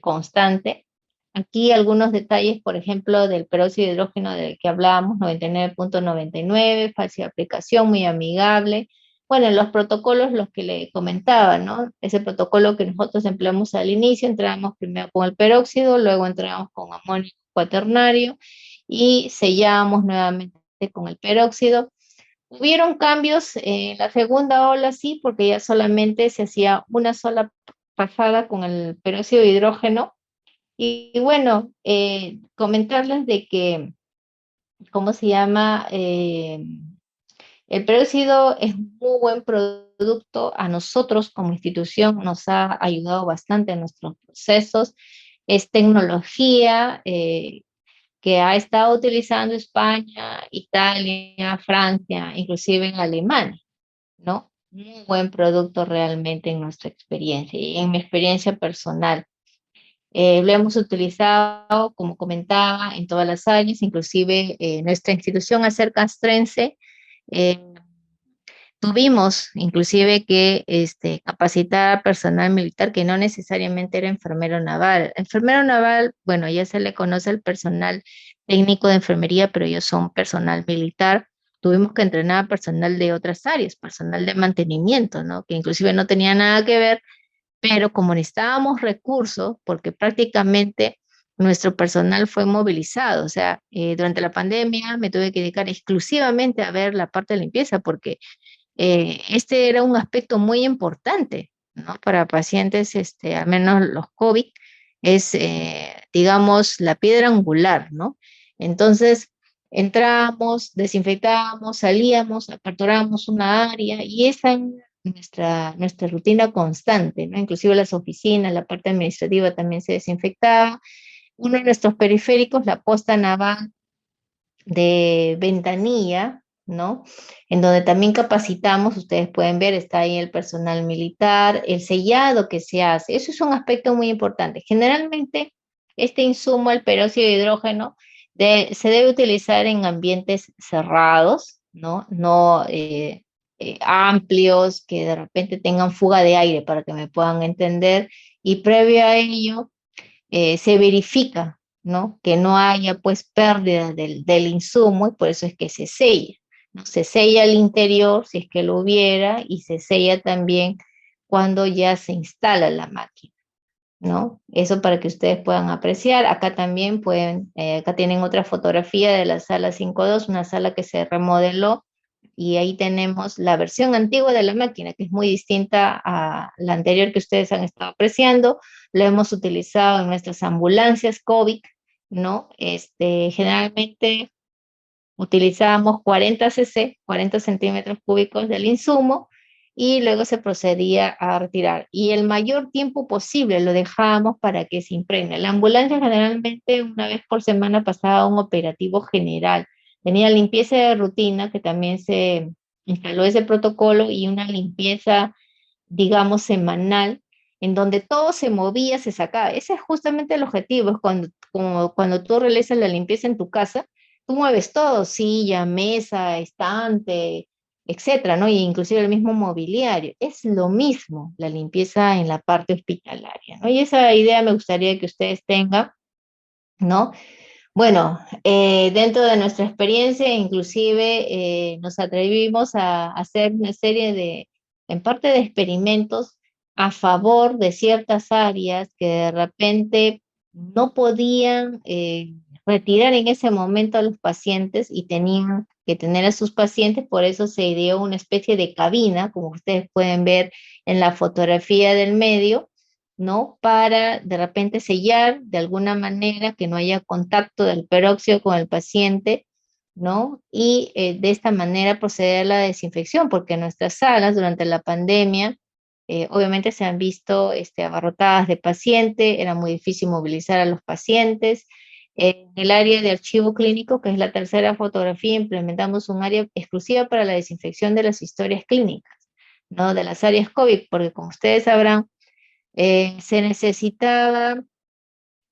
constante. Aquí algunos detalles, por ejemplo, del peróxido de hidrógeno del que hablábamos, 99.99, fácil aplicación, muy amigable, Bueno, los protocolos, los que le comentaba, ¿no? Ese protocolo que nosotros empleamos al inicio, entramos primero con el peróxido, luego entramos con amonio cuaternario y sellamos nuevamente con el peróxido. Hubieron cambios en la segunda ola, sí, porque ya solamente se hacía una sola pasada con el peróxido de hidrógeno. Y bueno, comentarles de que, ¿cómo se llama? El peróxido es un muy buen producto. A nosotros como institución nos ha ayudado bastante en nuestros procesos. Es tecnología que ha estado utilizando España, Italia, Francia, inclusive en Alemania, ¿no? Un buen producto realmente en nuestra experiencia y en mi experiencia personal. Lo hemos utilizado, como comentaba, en todas las áreas, inclusive nuestra institución Acer Castrense, eh, tuvimos inclusive que capacitar a personal militar que no necesariamente era enfermero naval. Enfermero naval, bueno, ya se le conoce al personal técnico de enfermería, pero ellos son personal militar. Tuvimos que entrenar a personal de otras áreas, personal de mantenimiento, ¿no? Que inclusive no tenía nada que ver, pero como necesitábamos recursos, porque prácticamente nuestro personal fue movilizado, o sea, durante la pandemia me tuve que dedicar exclusivamente a ver la parte de limpieza, porque este era un aspecto muy importante, ¿no? Para pacientes, al menos los COVID, es, digamos, la piedra angular, ¿no? Entonces, entramos, desinfectábamos, salíamos, aperturábamos una área y esa es nuestra rutina constante, ¿no? Inclusive las oficinas, la parte administrativa también se desinfectaba. Uno de nuestros periféricos, la posta naval de Ventanilla, ¿no? En donde también capacitamos, ustedes pueden ver, está ahí el personal militar, el sellado que se hace, eso es un aspecto muy importante. Generalmente, este insumo, el peróxido de hidrógeno, se debe utilizar en ambientes cerrados, ¿no? No amplios, que de repente tengan fuga de aire para que me puedan entender, y previo a ello, se verifica, ¿no? Que no haya pues pérdida del insumo y por eso es que se sella, ¿no? Se sella el interior si es que lo hubiera y se sella también cuando ya se instala la máquina, ¿no? Eso para que ustedes puedan apreciar. Acá también pueden, acá tienen otra fotografía de la sala 5.2, una sala que se remodeló y ahí tenemos la versión antigua de la máquina, que es muy distinta a la anterior que ustedes han estado apreciando. Lo hemos utilizado en nuestras ambulancias COVID, ¿no? Generalmente utilizábamos 40 cc, 40 centímetros cúbicos del insumo, y luego se procedía a retirar. Y el mayor tiempo posible lo dejábamos para que se impregne. La ambulancia generalmente una vez por semana pasaba un operativo general. Tenía limpieza de rutina, que también se instaló ese protocolo, y una limpieza, digamos, semanal, en donde todo se movía, se sacaba. Ese es justamente el objetivo, es cuando tú realizas la limpieza en tu casa, tú mueves todo, silla, mesa, estante, etcétera, ¿no? Y inclusive el mismo mobiliario. Es lo mismo la limpieza en la parte hospitalaria, ¿no? Y esa idea me gustaría que ustedes tengan, ¿no? Bueno, dentro de nuestra experiencia, inclusive nos atrevimos a hacer una serie de, en parte de experimentos a favor de ciertas áreas que de repente no podían retirar en ese momento a los pacientes y tenían que tener a sus pacientes, por eso se ideó una especie de cabina, como ustedes pueden ver en la fotografía del medio, ¿no? Para de repente sellar de alguna manera que no haya contacto del peróxido con el paciente, ¿no? Y de esta manera proceder a la desinfección, porque nuestras salas durante la pandemia obviamente se han visto abarrotadas de pacientes, era muy difícil movilizar a los pacientes. En el área de archivo clínico, que es la tercera fotografía, implementamos un área exclusiva para la desinfección de las historias clínicas, ¿no? De las áreas COVID, porque como ustedes sabrán, se necesitaba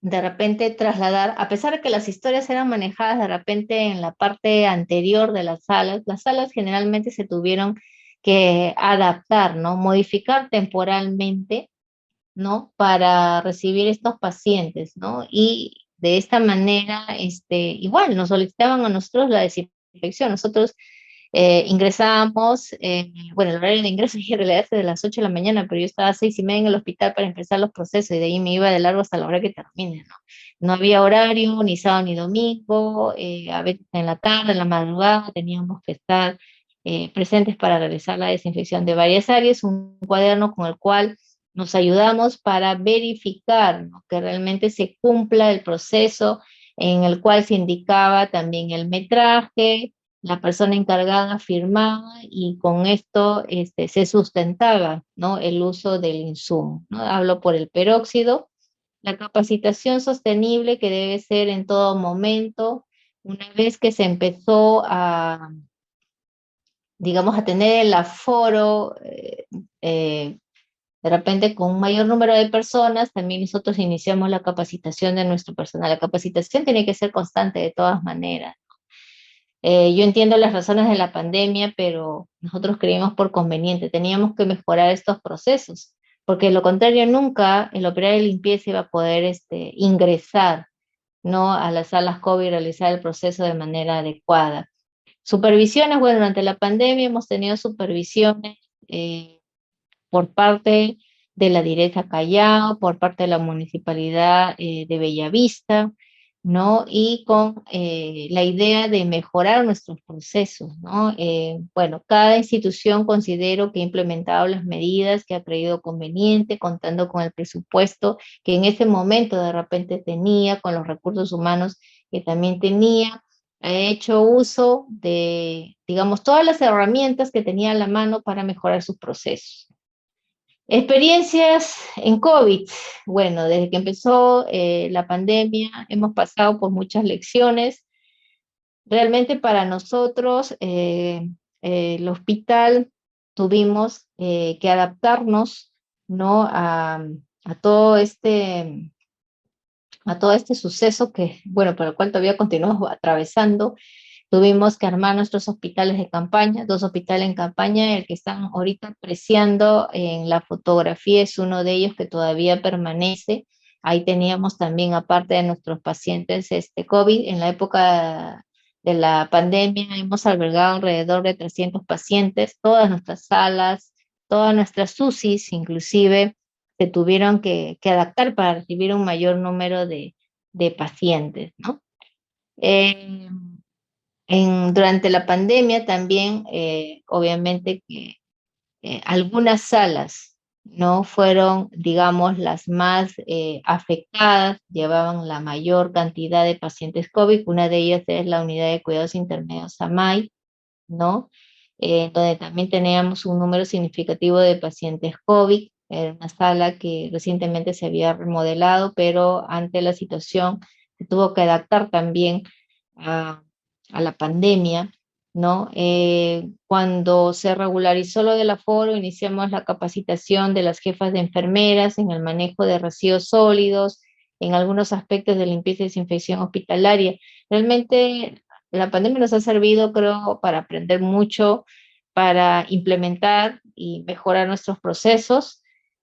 de repente trasladar, a pesar de que las historias eran manejadas de repente en la parte anterior de las salas generalmente se tuvieron que adaptar, ¿no? Modificar temporalmente, ¿no? Para recibir estos pacientes, ¿no? Y de esta manera, igual nos solicitaban a nosotros la desinfección. Nosotros Ingresábamos, bueno, el horario de ingreso en realidad es de las 8 de la mañana, pero yo estaba a 6:30 en el hospital para empezar los procesos y de ahí me iba de largo hasta la hora que termine, ¿no? No había horario, ni sábado ni domingo, a veces en la tarde, en la madrugada teníamos que estar presentes para realizar la desinfección de varias áreas, un cuaderno con el cual nos ayudamos para verificar, ¿no?, que realmente se cumpla el proceso en el cual se indicaba también el metraje, la persona encargada firmaba y con esto se sustentaba, ¿no?, el uso del insumo, ¿no? Hablo por el peróxido, la capacitación sostenible que debe ser en todo momento. Una vez que se empezó a, digamos, a tener el aforo, eh, de repente con un mayor número de personas, también nosotros iniciamos la capacitación de nuestro personal. La capacitación tiene que ser constante de todas maneras. Yo entiendo las razones de la pandemia, pero nosotros creímos por conveniente, teníamos que mejorar estos procesos, porque de lo contrario nunca el operario de limpieza iba a poder ingresar, ¿no?, a las salas COVID y realizar el proceso de manera adecuada. Supervisiones, bueno, durante la pandemia hemos tenido supervisiones por parte de la Directa Callao, por parte de la Municipalidad de Bellavista, ¿no? Y con la idea de mejorar nuestros procesos, ¿no? Bueno, cada institución considero que ha implementado las medidas que ha creído conveniente, contando con el presupuesto que en ese momento de repente tenía, con los recursos humanos que también tenía. Ha hecho uso de, digamos, todas las herramientas que tenía a la mano para mejorar sus procesos. Experiencias en COVID. Bueno, desde que empezó la pandemia hemos pasado por muchas lecciones. Realmente para nosotros, el hospital, tuvimos que adaptarnos, ¿no?, a todo este suceso que, bueno, por el cual todavía continuamos atravesando. Tuvimos que armar nuestros hospitales de campaña, 2 hospitales en campaña, el que están ahorita apreciando en la fotografía es uno de ellos que todavía permanece. Ahí teníamos también, aparte de nuestros pacientes COVID, en la época de la pandemia hemos albergado alrededor de 300 pacientes, todas nuestras salas, todas nuestras UCIs, inclusive, se tuvieron que adaptar para recibir un mayor número de pacientes, ¿no? Durante la pandemia también, obviamente que algunas salas no fueron, digamos, las más afectadas, llevaban la mayor cantidad de pacientes COVID, una de ellas es la unidad de cuidados intermedios AMAI, ¿no? Donde también teníamos un número significativo de pacientes COVID, era una sala que recientemente se había remodelado, pero ante la situación se tuvo que adaptar también a, a la pandemia, ¿no? Cuando se regularizó lo del aforo, iniciamos la capacitación de las jefas de enfermeras en el manejo de residuos sólidos, en algunos aspectos de limpieza y desinfección hospitalaria. Realmente la pandemia nos ha servido, creo, para aprender mucho, para implementar y mejorar nuestros procesos,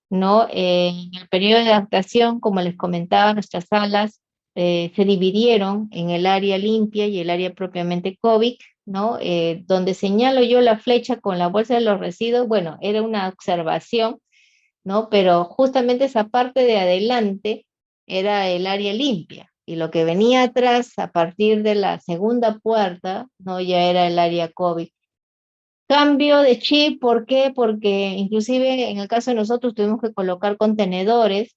¿no? En el periodo de adaptación, como les comentaba, nuestras salas se dividieron en el área limpia y el área propiamente COVID, ¿no? Donde señalo yo la flecha con la bolsa de los residuos, bueno, era una observación, ¿no? Pero justamente esa parte de adelante era el área limpia. Y lo que venía atrás, a partir de la segunda puerta, ¿no?, ya era el área COVID. Cambio de chip, ¿por qué? Porque inclusive en el caso de nosotros tuvimos que colocar contenedores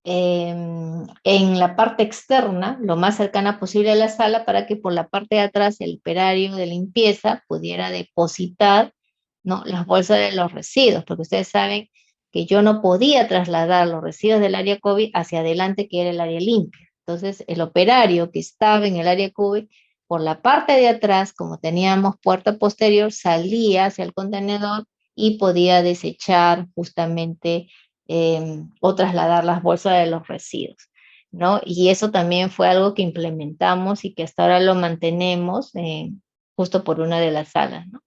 en la parte externa, lo más cercana posible a la sala, para que por la parte de atrás el operario de limpieza pudiera depositar, ¿no?, las bolsas de los residuos, porque ustedes saben que yo no podía trasladar los residuos del área COVID hacia adelante, que era el área limpia. Entonces, el operario que estaba en el área COVID, por la parte de atrás, como teníamos puerta posterior, salía hacia el contenedor y podía desechar justamente o trasladar las bolsas de los residuos, ¿no? Y eso también fue algo que implementamos y que hasta ahora lo mantenemos justo por una de las salas, ¿no?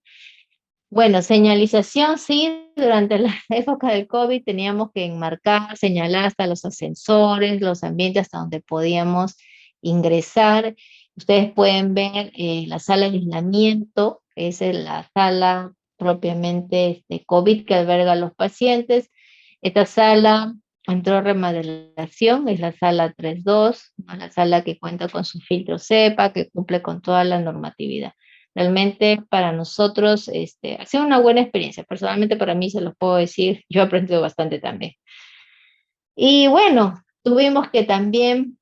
Bueno, señalización, sí, durante la época del COVID teníamos que enmarcar, señalar hasta los ascensores, los ambientes hasta donde podíamos ingresar. Ustedes pueden ver la sala de aislamiento, es en la sala propiamente COVID que alberga a los pacientes. Esta sala entró en remodelación, es la sala 3.2, ¿no? La sala que cuenta con su filtro CEPA, que cumple con toda la normatividad. Realmente para nosotros ha sido una buena experiencia. Personalmente para mí se los puedo decir, yo he aprendido bastante también. Y bueno, tuvimos que también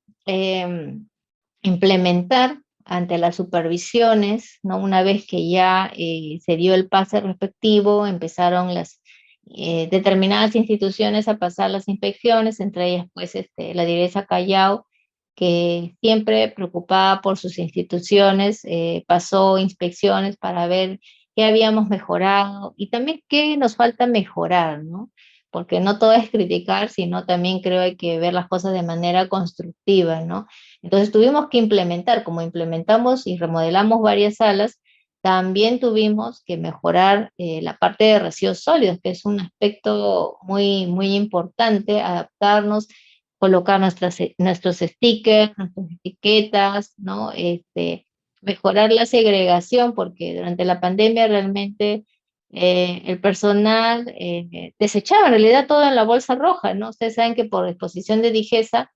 implementar ante las supervisiones, ¿no? Una vez que ya se dio el pase respectivo, empezaron las determinadas instituciones a pasar las inspecciones, entre ellas pues la Direza Callao, que siempre preocupada por sus instituciones, pasó inspecciones para ver qué habíamos mejorado y también qué nos falta mejorar, ¿no? Porque no todo es criticar, sino también creo hay que ver las cosas de manera constructiva, ¿no? Entonces tuvimos que implementar, como implementamos y remodelamos varias salas, también tuvimos que mejorar la parte de residuos sólidos, que es un aspecto muy, muy importante, adaptarnos, colocar nuestros stickers, nuestras etiquetas, ¿no? Mejorar la segregación, porque durante la pandemia realmente el personal desechaba en realidad todo en la bolsa roja, ¿no? Ustedes saben que por disposición de DIGESA,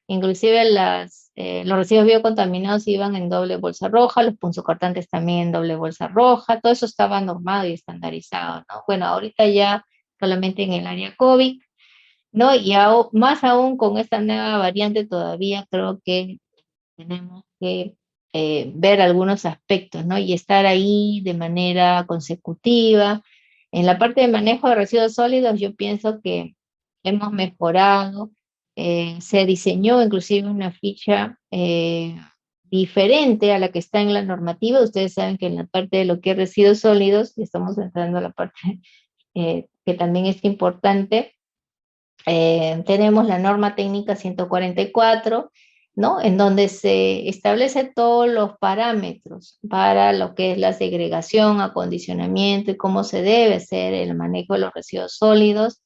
inclusive los residuos biocontaminados iban en doble bolsa roja, los punzocortantes también en doble bolsa roja, todo eso estaba normado y estandarizado, ¿no? Bueno, ahorita ya solamente en el área COVID, ¿no? Y más aún con esta nueva variante todavía creo que tenemos que ver algunos aspectos, ¿no? Y estar ahí de manera consecutiva. En la parte de manejo de residuos sólidos, yo pienso que hemos mejorado. Se diseñó inclusive una ficha diferente a la que está en la normativa. Ustedes saben que en la parte de lo que es residuos sólidos, y estamos entrando a la parte que también es importante, tenemos la norma técnica 144, ¿no? En donde se establece todos los parámetros para lo que es la segregación, acondicionamiento y cómo se debe hacer el manejo de los residuos sólidos.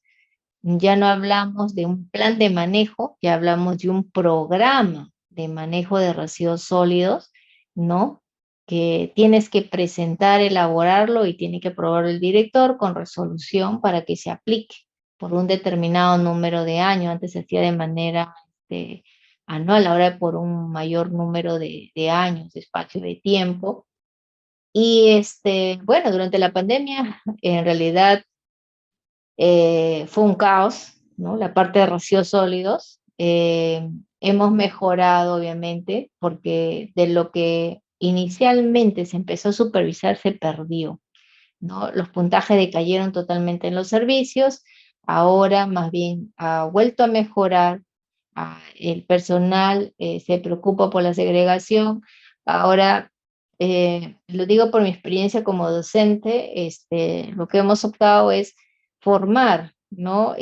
Ya no hablamos de un plan de manejo, ya hablamos de un programa de manejo de residuos sólidos, ¿no? Que tienes que presentar, elaborarlo y tiene que aprobarlo el director con resolución para que se aplique por un determinado número de años. Antes se hacía de manera anual, ahora por un mayor número de años, de espacio de tiempo. Y bueno, durante la pandemia, en realidad fue un caos, ¿no? La parte de residuos sólidos. Hemos mejorado, obviamente, porque de lo que inicialmente se empezó a supervisar se perdió, ¿no? Los puntajes decayeron totalmente en los servicios, ahora más bien ha vuelto a mejorar, el personal se preocupa por la segregación, ahora lo digo por mi experiencia como docente, lo que hemos optado es formar, ¿no?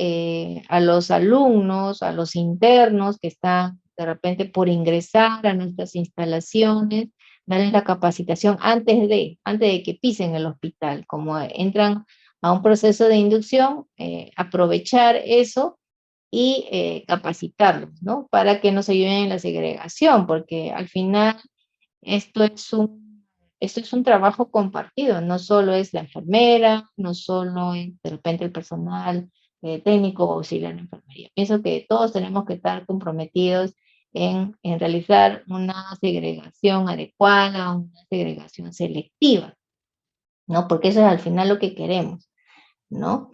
A los alumnos, a los internos que están de repente por ingresar a nuestras instalaciones, darles la capacitación antes de que pisen el hospital, como entran a un proceso de inducción, aprovechar eso y capacitarlos, ¿no? Para que nos ayuden en la segregación, porque al final esto esto es un trabajo compartido, no solo es la enfermera, no solo es de repente el personal técnico o auxiliar de enfermería. Pienso que todos tenemos que estar comprometidos en realizar una segregación adecuada, una segregación selectiva, ¿no? Porque eso es al final lo que queremos, ¿no?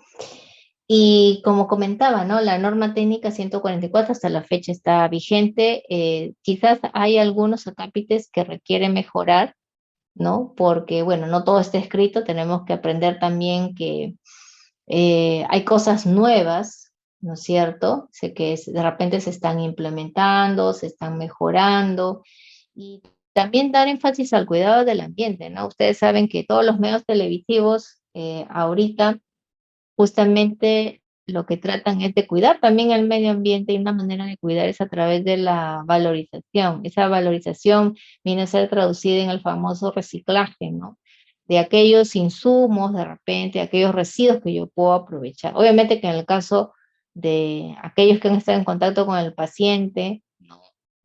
Y como comentaba, ¿no? La norma técnica 144 hasta la fecha está vigente. Quizás hay algunos acápites que requieren mejorar, ¿no? Porque, bueno, no todo está escrito, tenemos que aprender también que hay cosas nuevas, ¿no es cierto? Sé que de repente se están implementando, se están mejorando, y también dar énfasis al cuidado del ambiente, ¿no? Ustedes saben que todos los medios televisivos ahorita justamente lo que tratan es de cuidar también el medio ambiente, y una manera de cuidar es a través de la valorización. Esa valorización viene a ser traducida en el famoso reciclaje, ¿no? De aquellos insumos, de repente, aquellos residuos que yo puedo aprovechar. Obviamente que en el caso de aquellos que han estado en contacto con el paciente, ¿no?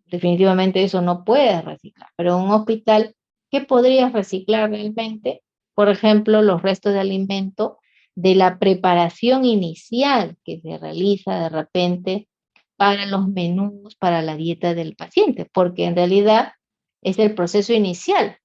Definitivamente eso no puede reciclar, pero en un hospital, ¿qué podrías reciclar realmente? por ejemplo, los restos de alimento de la preparación inicial que se realiza de repente para los menús, para la dieta del paciente, porque en realidad es el proceso inicial.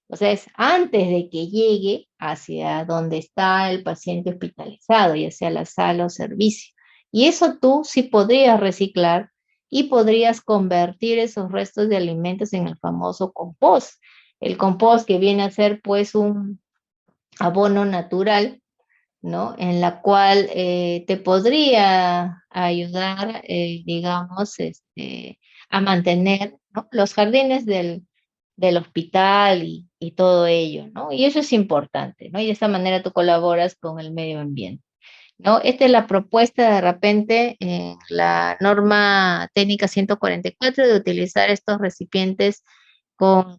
O sea, es antes de que llegue hacia donde está el paciente hospitalizado, ya sea la sala o servicio. Y eso tú sí podrías reciclar y podrías convertir esos restos de alimentos en el famoso compost. El compost que viene a ser pues un abono natural, ¿no? En la cual te podría ayudar, digamos, a mantener, ¿no?, los jardines del hospital y todo ello, ¿no? Y eso es importante, ¿no? Y de esta manera tú colaboras con el medio ambiente, ¿no? Esta es la propuesta de repente en la norma técnica 144 de utilizar estos recipientes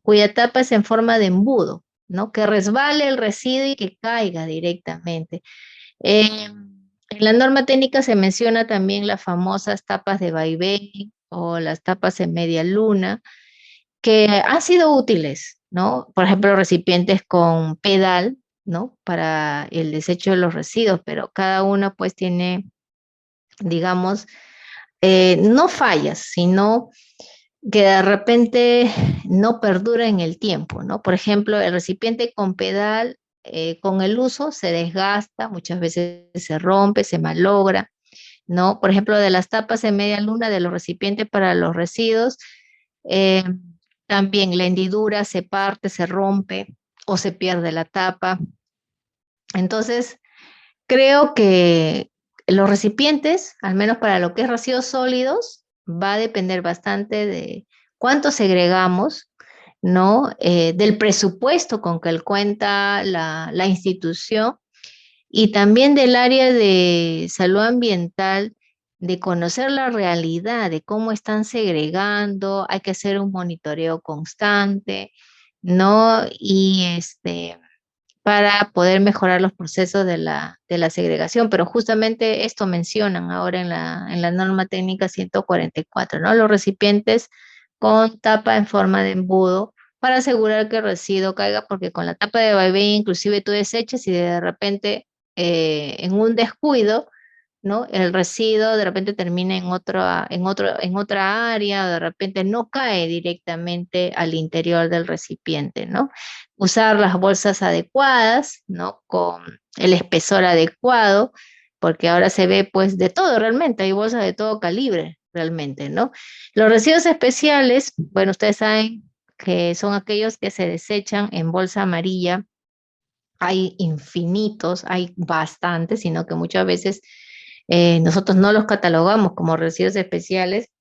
cuya tapa es en forma de embudo, ¿no? Que resbale el residuo y que caiga directamente. En la norma técnica se menciona también las famosas tapas de vaivén o las tapas en media luna, que han sido útiles, ¿no? Por ejemplo, recipientes con pedal, ¿no? Para el desecho de los residuos, pero cada uno pues tiene, digamos, no fallas, sino que de repente no perdura en el tiempo, ¿no? Por ejemplo, el recipiente con pedal, con el uso se desgasta, muchas veces se rompe, se malogra, ¿no? Por ejemplo, de las tapas en media luna de los recipientes para los residuos, eh, también la hendidura se parte, se rompe o se pierde la tapa. Entonces, creo que los recipientes, al menos para lo que es residuos sólidos, va a depender bastante de cuánto segregamos, ¿no? Del presupuesto con que cuenta la institución y también del área de salud ambiental, de conocer la realidad de cómo están segregando, hay que hacer un monitoreo constante, ¿no? Y para poder mejorar los procesos de la segregación, pero justamente esto mencionan ahora en la norma técnica 144, ¿no? Los recipientes con tapa en forma de embudo para asegurar que el residuo caiga, porque con la tapa de vaivén inclusive tú desechas y de repente en un descuido, ¿no? El residuo de repente termina en otra área, o de repente no cae directamente al interior del recipiente, ¿no? Usar las bolsas adecuadas, ¿no? Con el espesor adecuado, porque ahora se ve pues de todo realmente, hay bolsas de todo calibre realmente, ¿no? Los residuos especiales, bueno, ustedes saben que son aquellos que se desechan en bolsa amarilla. Hay infinitos, hay bastantes, sino que muchas veces nosotros no los catalogamos como residuos especiales.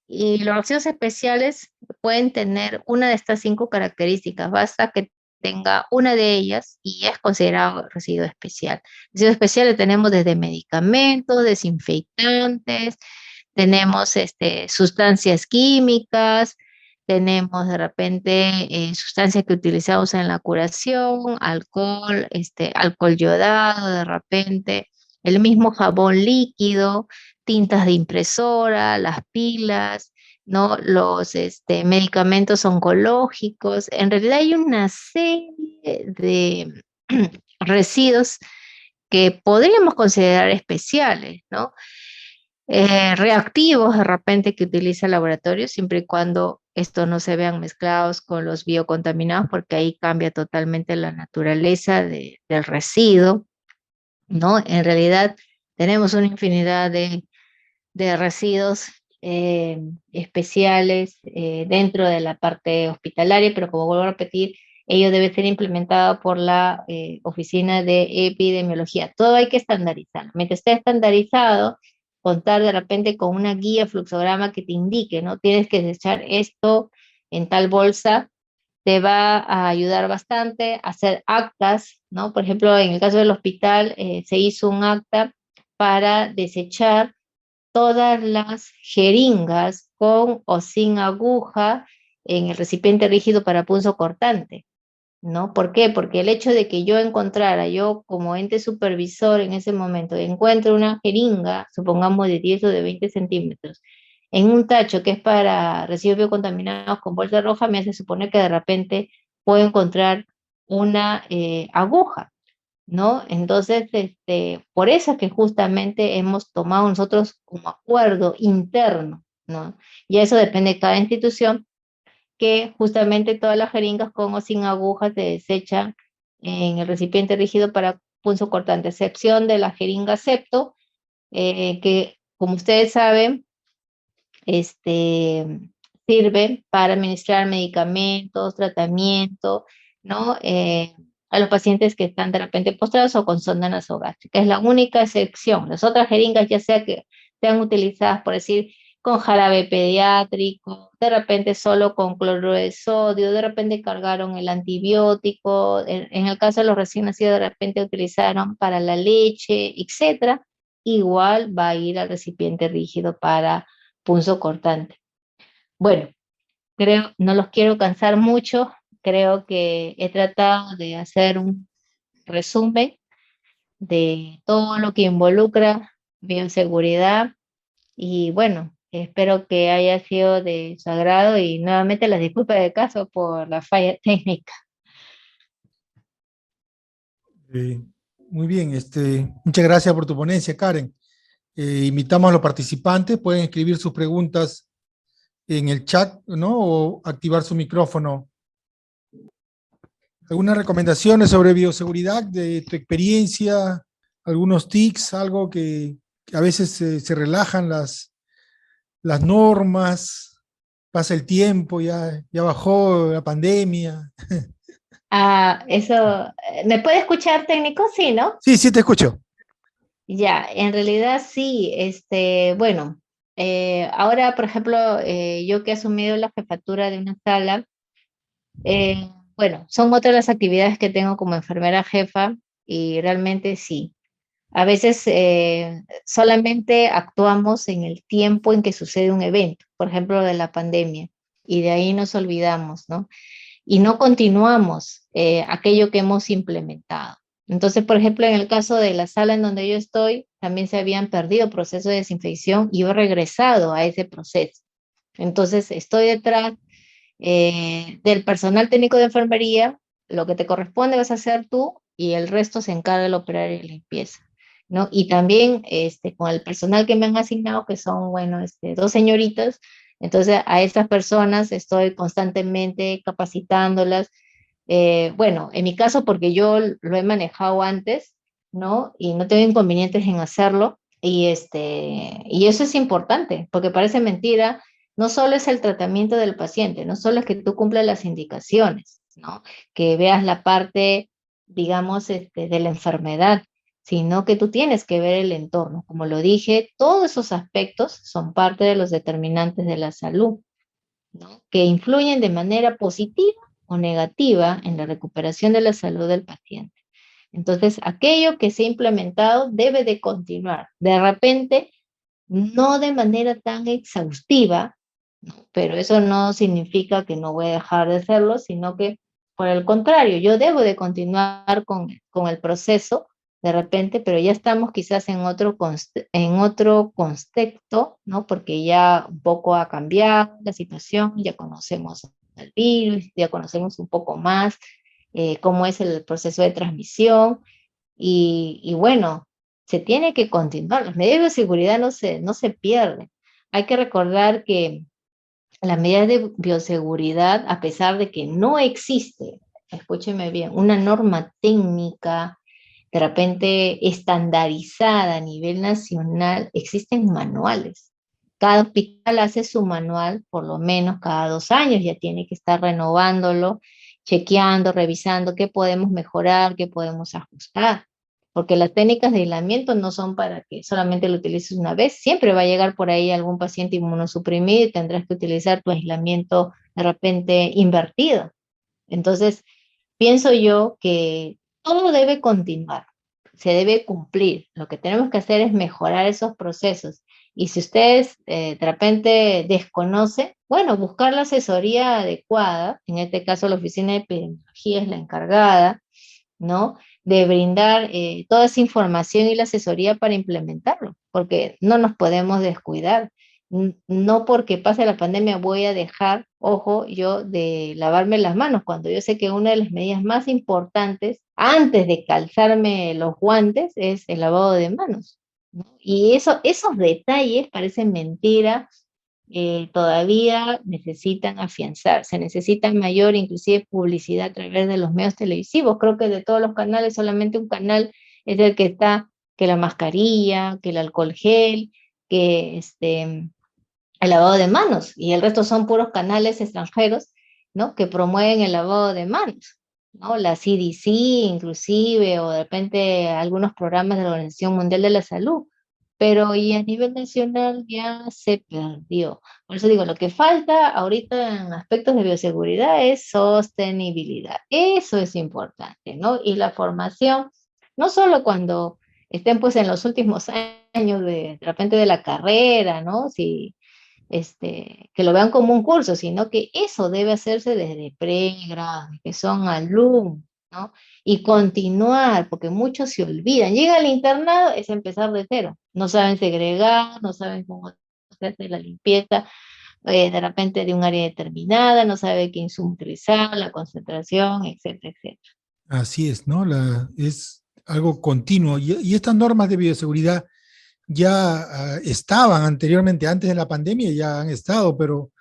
Y los residuos especiales pueden tener una de estas 5 características. Basta que tenga una de ellas y es considerado residuo especial. Residuos especiales tenemos desde medicamentos, desinfectantes, tenemos sustancias químicas, tenemos de repente sustancias que utilizamos en la curación, alcohol, alcohol yodado de repente, el mismo jabón líquido, tintas de impresora, las pilas, ¿no? Los medicamentos oncológicos. En realidad hay una serie de residuos que podríamos considerar especiales, ¿no? Reactivos de repente que utiliza el laboratorio, siempre y cuando estos no se vean mezclados con los biocontaminados, porque ahí cambia totalmente la naturaleza del residuo, ¿no? En realidad tenemos una infinidad de residuos especiales dentro de la parte hospitalaria, pero como vuelvo a repetir, ello debe ser implementado por la Oficina de Epidemiología. Todo hay que estandarizar. Mientras esté estandarizado, contar de repente con una guía fluxograma que te indique, ¿no? Tienes que desechar esto en tal bolsa, te va a ayudar bastante a hacer actas, ¿no? Por ejemplo, en el caso del hospital se hizo un acta para desechar todas las jeringas con o sin aguja en el recipiente rígido para punzo cortante, ¿no? ¿Por qué? Porque el hecho de que yo como ente supervisor en ese momento, encuentro una jeringa, supongamos de 10 o de 20 centímetros, en un tacho que es para residuos biocontaminados con bolsa roja, me hace suponer que de repente puedo encontrar una aguja, ¿no? Entonces, por eso es que justamente hemos tomado nosotros como acuerdo interno, ¿no? Y eso depende de cada institución, que justamente todas las jeringas con o sin agujas se desechan en el recipiente rígido para punzocortante, a excepción de la jeringa septo, que como ustedes saben, sirve para administrar medicamentos, tratamiento, ¿no? A los pacientes que están de repente postrados o con sonda nasogástrica. Es la única excepción. Las otras jeringas, ya sea que sean utilizadas, por decir, con jarabe pediátrico, de repente solo con cloruro de sodio, de repente cargaron el antibiótico, en el caso de los recién nacidos, de repente utilizaron para la leche, etcétera, igual va a ir al recipiente rígido para punzocortante. Bueno, creo, no los quiero cansar mucho, creo que he tratado de hacer un resumen de todo lo que involucra bioseguridad y bueno, espero que haya sido de su agrado y nuevamente las disculpas de caso por la falla técnica. Eh, Muy bien, muchas gracias por tu ponencia, Karen. Invitamos a los participantes, pueden escribir sus preguntas en el chat, ¿no? O activar su micrófono. ¿Algunas recomendaciones sobre bioseguridad de tu experiencia? ¿Algunos tics? Algo que a veces se relajan las normas, pasa el tiempo, ya bajó la pandemia. Ah, eso, ¿me puede escuchar técnico? Sí, ¿no? Sí, sí, te escucho. Ya, en realidad sí, bueno, ahora, por ejemplo, yo que he asumido la jefatura de una sala, bueno, son otras las actividades que tengo como enfermera jefa y realmente sí. A veces solamente actuamos en el tiempo en que sucede un evento, por ejemplo, de la pandemia, y de ahí nos olvidamos, ¿no? Y no continuamos aquello que hemos implementado. Entonces, por ejemplo, en el caso de la sala en donde yo estoy, también se habían perdido procesos de desinfección y yo he regresado a ese proceso. Entonces, estoy detrás del personal técnico de enfermería, lo que te corresponde vas a hacer tú y el resto se encarga del operario de limpieza, ¿no? Y también con el personal que me han asignado, que son, bueno, dos señoritas, entonces a estas personas estoy constantemente capacitándolas. Bueno, en mi caso, porque yo lo he manejado antes, ¿no? Y no tengo inconvenientes en hacerlo. Y eso es importante, porque parece mentira, no solo es el tratamiento del paciente, no solo es que tú cumplas las indicaciones, ¿no? Que veas la parte, digamos, de la enfermedad, sino que tú tienes que ver el entorno. Como lo dije, todos esos aspectos son parte de los determinantes de la salud, ¿no? Que influyen de manera positiva o negativa en la recuperación de la salud del paciente. Entonces, aquello que se ha implementado debe de continuar. De repente, no de manera tan exhaustiva, ¿no? Pero eso no significa que no voy a dejar de hacerlo, sino que por el contrario, yo debo de continuar con el proceso de repente, pero ya estamos quizás en otro contexto, ¿no? Porque ya un poco ha cambiado la situación, ya conocemos el virus, ya conocemos un poco más cómo es el proceso de transmisión y bueno, se tiene que continuar. Las medidas de seguridad no se pierden. Hay que recordar que las medidas de bioseguridad, a pesar de que no existe, escúcheme bien, una norma técnica de repente estandarizada a nivel nacional, existen manuales. Cada hospital hace su manual por lo menos cada 2 años, ya tiene que estar renovándolo, chequeando, revisando qué podemos mejorar, qué podemos ajustar. Porque las técnicas de aislamiento no son para que solamente lo utilices una vez, siempre va a llegar por ahí algún paciente inmunosuprimido y tendrás que utilizar tu aislamiento de repente invertido. Entonces, pienso yo que todo debe continuar, se debe cumplir. Lo que tenemos que hacer es mejorar esos procesos. Y si ustedes de repente desconocen, bueno, buscar la asesoría adecuada, en este caso la oficina de epidemiología es la encargada, ¿no? De brindar toda esa información y la asesoría para implementarlo, porque no nos podemos descuidar. No porque pase la pandemia voy a dejar, ojo, yo de lavarme las manos, cuando yo sé que una de las medidas más importantes antes de calzarme los guantes es el lavado de manos, ¿no? Y esos detalles parecen mentira, todavía necesitan afianzarse, necesitan mayor inclusive publicidad a través de los medios televisivos. Creo que de todos los canales solamente un canal es el que está, que la mascarilla, que el alcohol gel, que el lavado de manos, y el resto son puros canales extranjeros, ¿no? Que promueven el lavado de manos, ¿no? La CDC inclusive, o de repente algunos programas de la Organización Mundial de la Salud, pero y a nivel nacional ya se perdió. Por eso digo, lo que falta ahorita en aspectos de bioseguridad es sostenibilidad. Eso es importante, ¿no? Y la formación, no solo cuando estén pues en los últimos años de repente de la carrera, ¿no? Si que lo vean como un curso, sino que eso debe hacerse desde pregrado, que son alumnos, ¿no? Y continuar, porque muchos se olvidan. Llega al internado, es empezar de cero. No saben segregar, no saben cómo hacerse la limpieza, de repente de un área determinada, no sabe qué insumo utilizar, la concentración, etcétera, etcétera. Así es, ¿no? Es algo continuo. Y estas normas de bioseguridad ya estaban anteriormente, antes de la pandemia, ya han estado, pero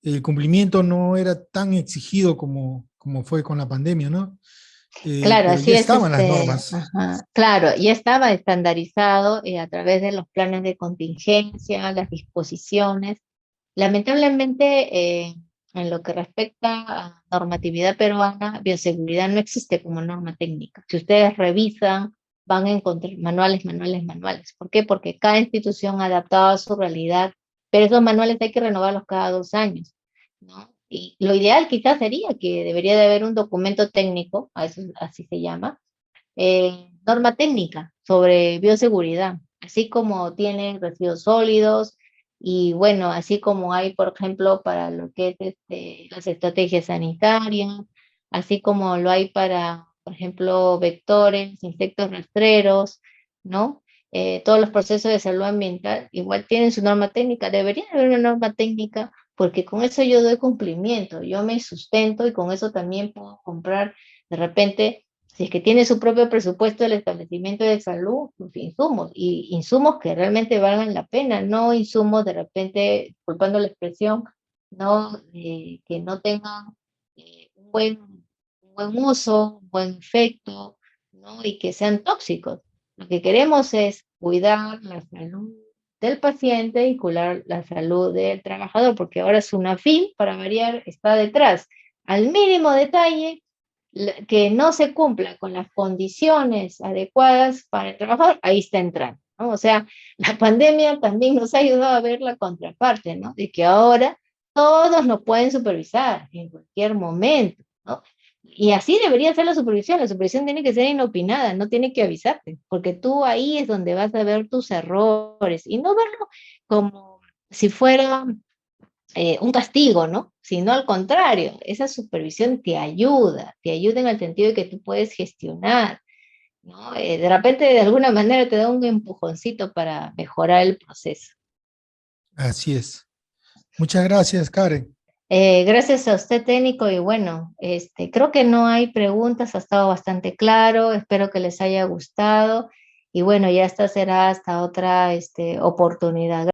el cumplimiento no era tan exigido como fue con la pandemia, ¿no? Claro, Pero así ya es, estaban las normas. ajá, claro, ya estaba estandarizado a través de los planes de contingencia, las disposiciones. Lamentablemente, en lo que respecta a normatividad peruana, bioseguridad no existe como norma técnica. Si ustedes revisan, van a encontrar manuales, manuales, manuales. ¿Por qué? Porque cada institución ha adaptado a su realidad, pero esos manuales hay que renovarlos cada 2 años, ¿no? Y lo ideal quizás sería que debería de haber un documento técnico, a eso, así se llama, norma técnica sobre bioseguridad, así como tienen residuos sólidos y bueno, así como hay, por ejemplo, para lo que es las estrategias sanitarias, así como lo hay para, por ejemplo, vectores, insectos rastreros, ¿no? Todos los procesos de salud ambiental igual tienen su norma técnica, debería haber una norma técnica porque con eso yo doy cumplimiento, yo me sustento y con eso también puedo comprar de repente si es que tiene su propio presupuesto el establecimiento de salud, sus insumos, y insumos que realmente valgan la pena, no insumos de repente, culpando la expresión, no, que no tengan un buen uso, un buen efecto, ¿no? Y que sean tóxicos. Lo que queremos es cuidar la salud del paciente y cuidar la salud del trabajador, porque ahora SUNAFIL, para variar, está detrás. Al mínimo detalle, que no se cumpla con las condiciones adecuadas para el trabajador, ahí está entrando, ¿no? O sea, la pandemia también nos ha ayudado a ver la contraparte, ¿no? De que ahora todos nos pueden supervisar en cualquier momento, ¿no? Y así debería ser la supervisión tiene que ser inopinada, no tiene que avisarte, porque tú ahí es donde vas a ver tus errores y no verlo como si fuera un castigo, ¿no? Sino al contrario, esa supervisión te ayuda en el sentido de que tú puedes gestionar, ¿no? De repente, de alguna manera, te da un empujoncito para mejorar el proceso. Así es. Muchas gracias, Karen. Gracias a usted, técnico, y bueno, creo que no hay preguntas, ha estado bastante claro, espero que les haya gustado, y bueno, ya esta será hasta otra oportunidad.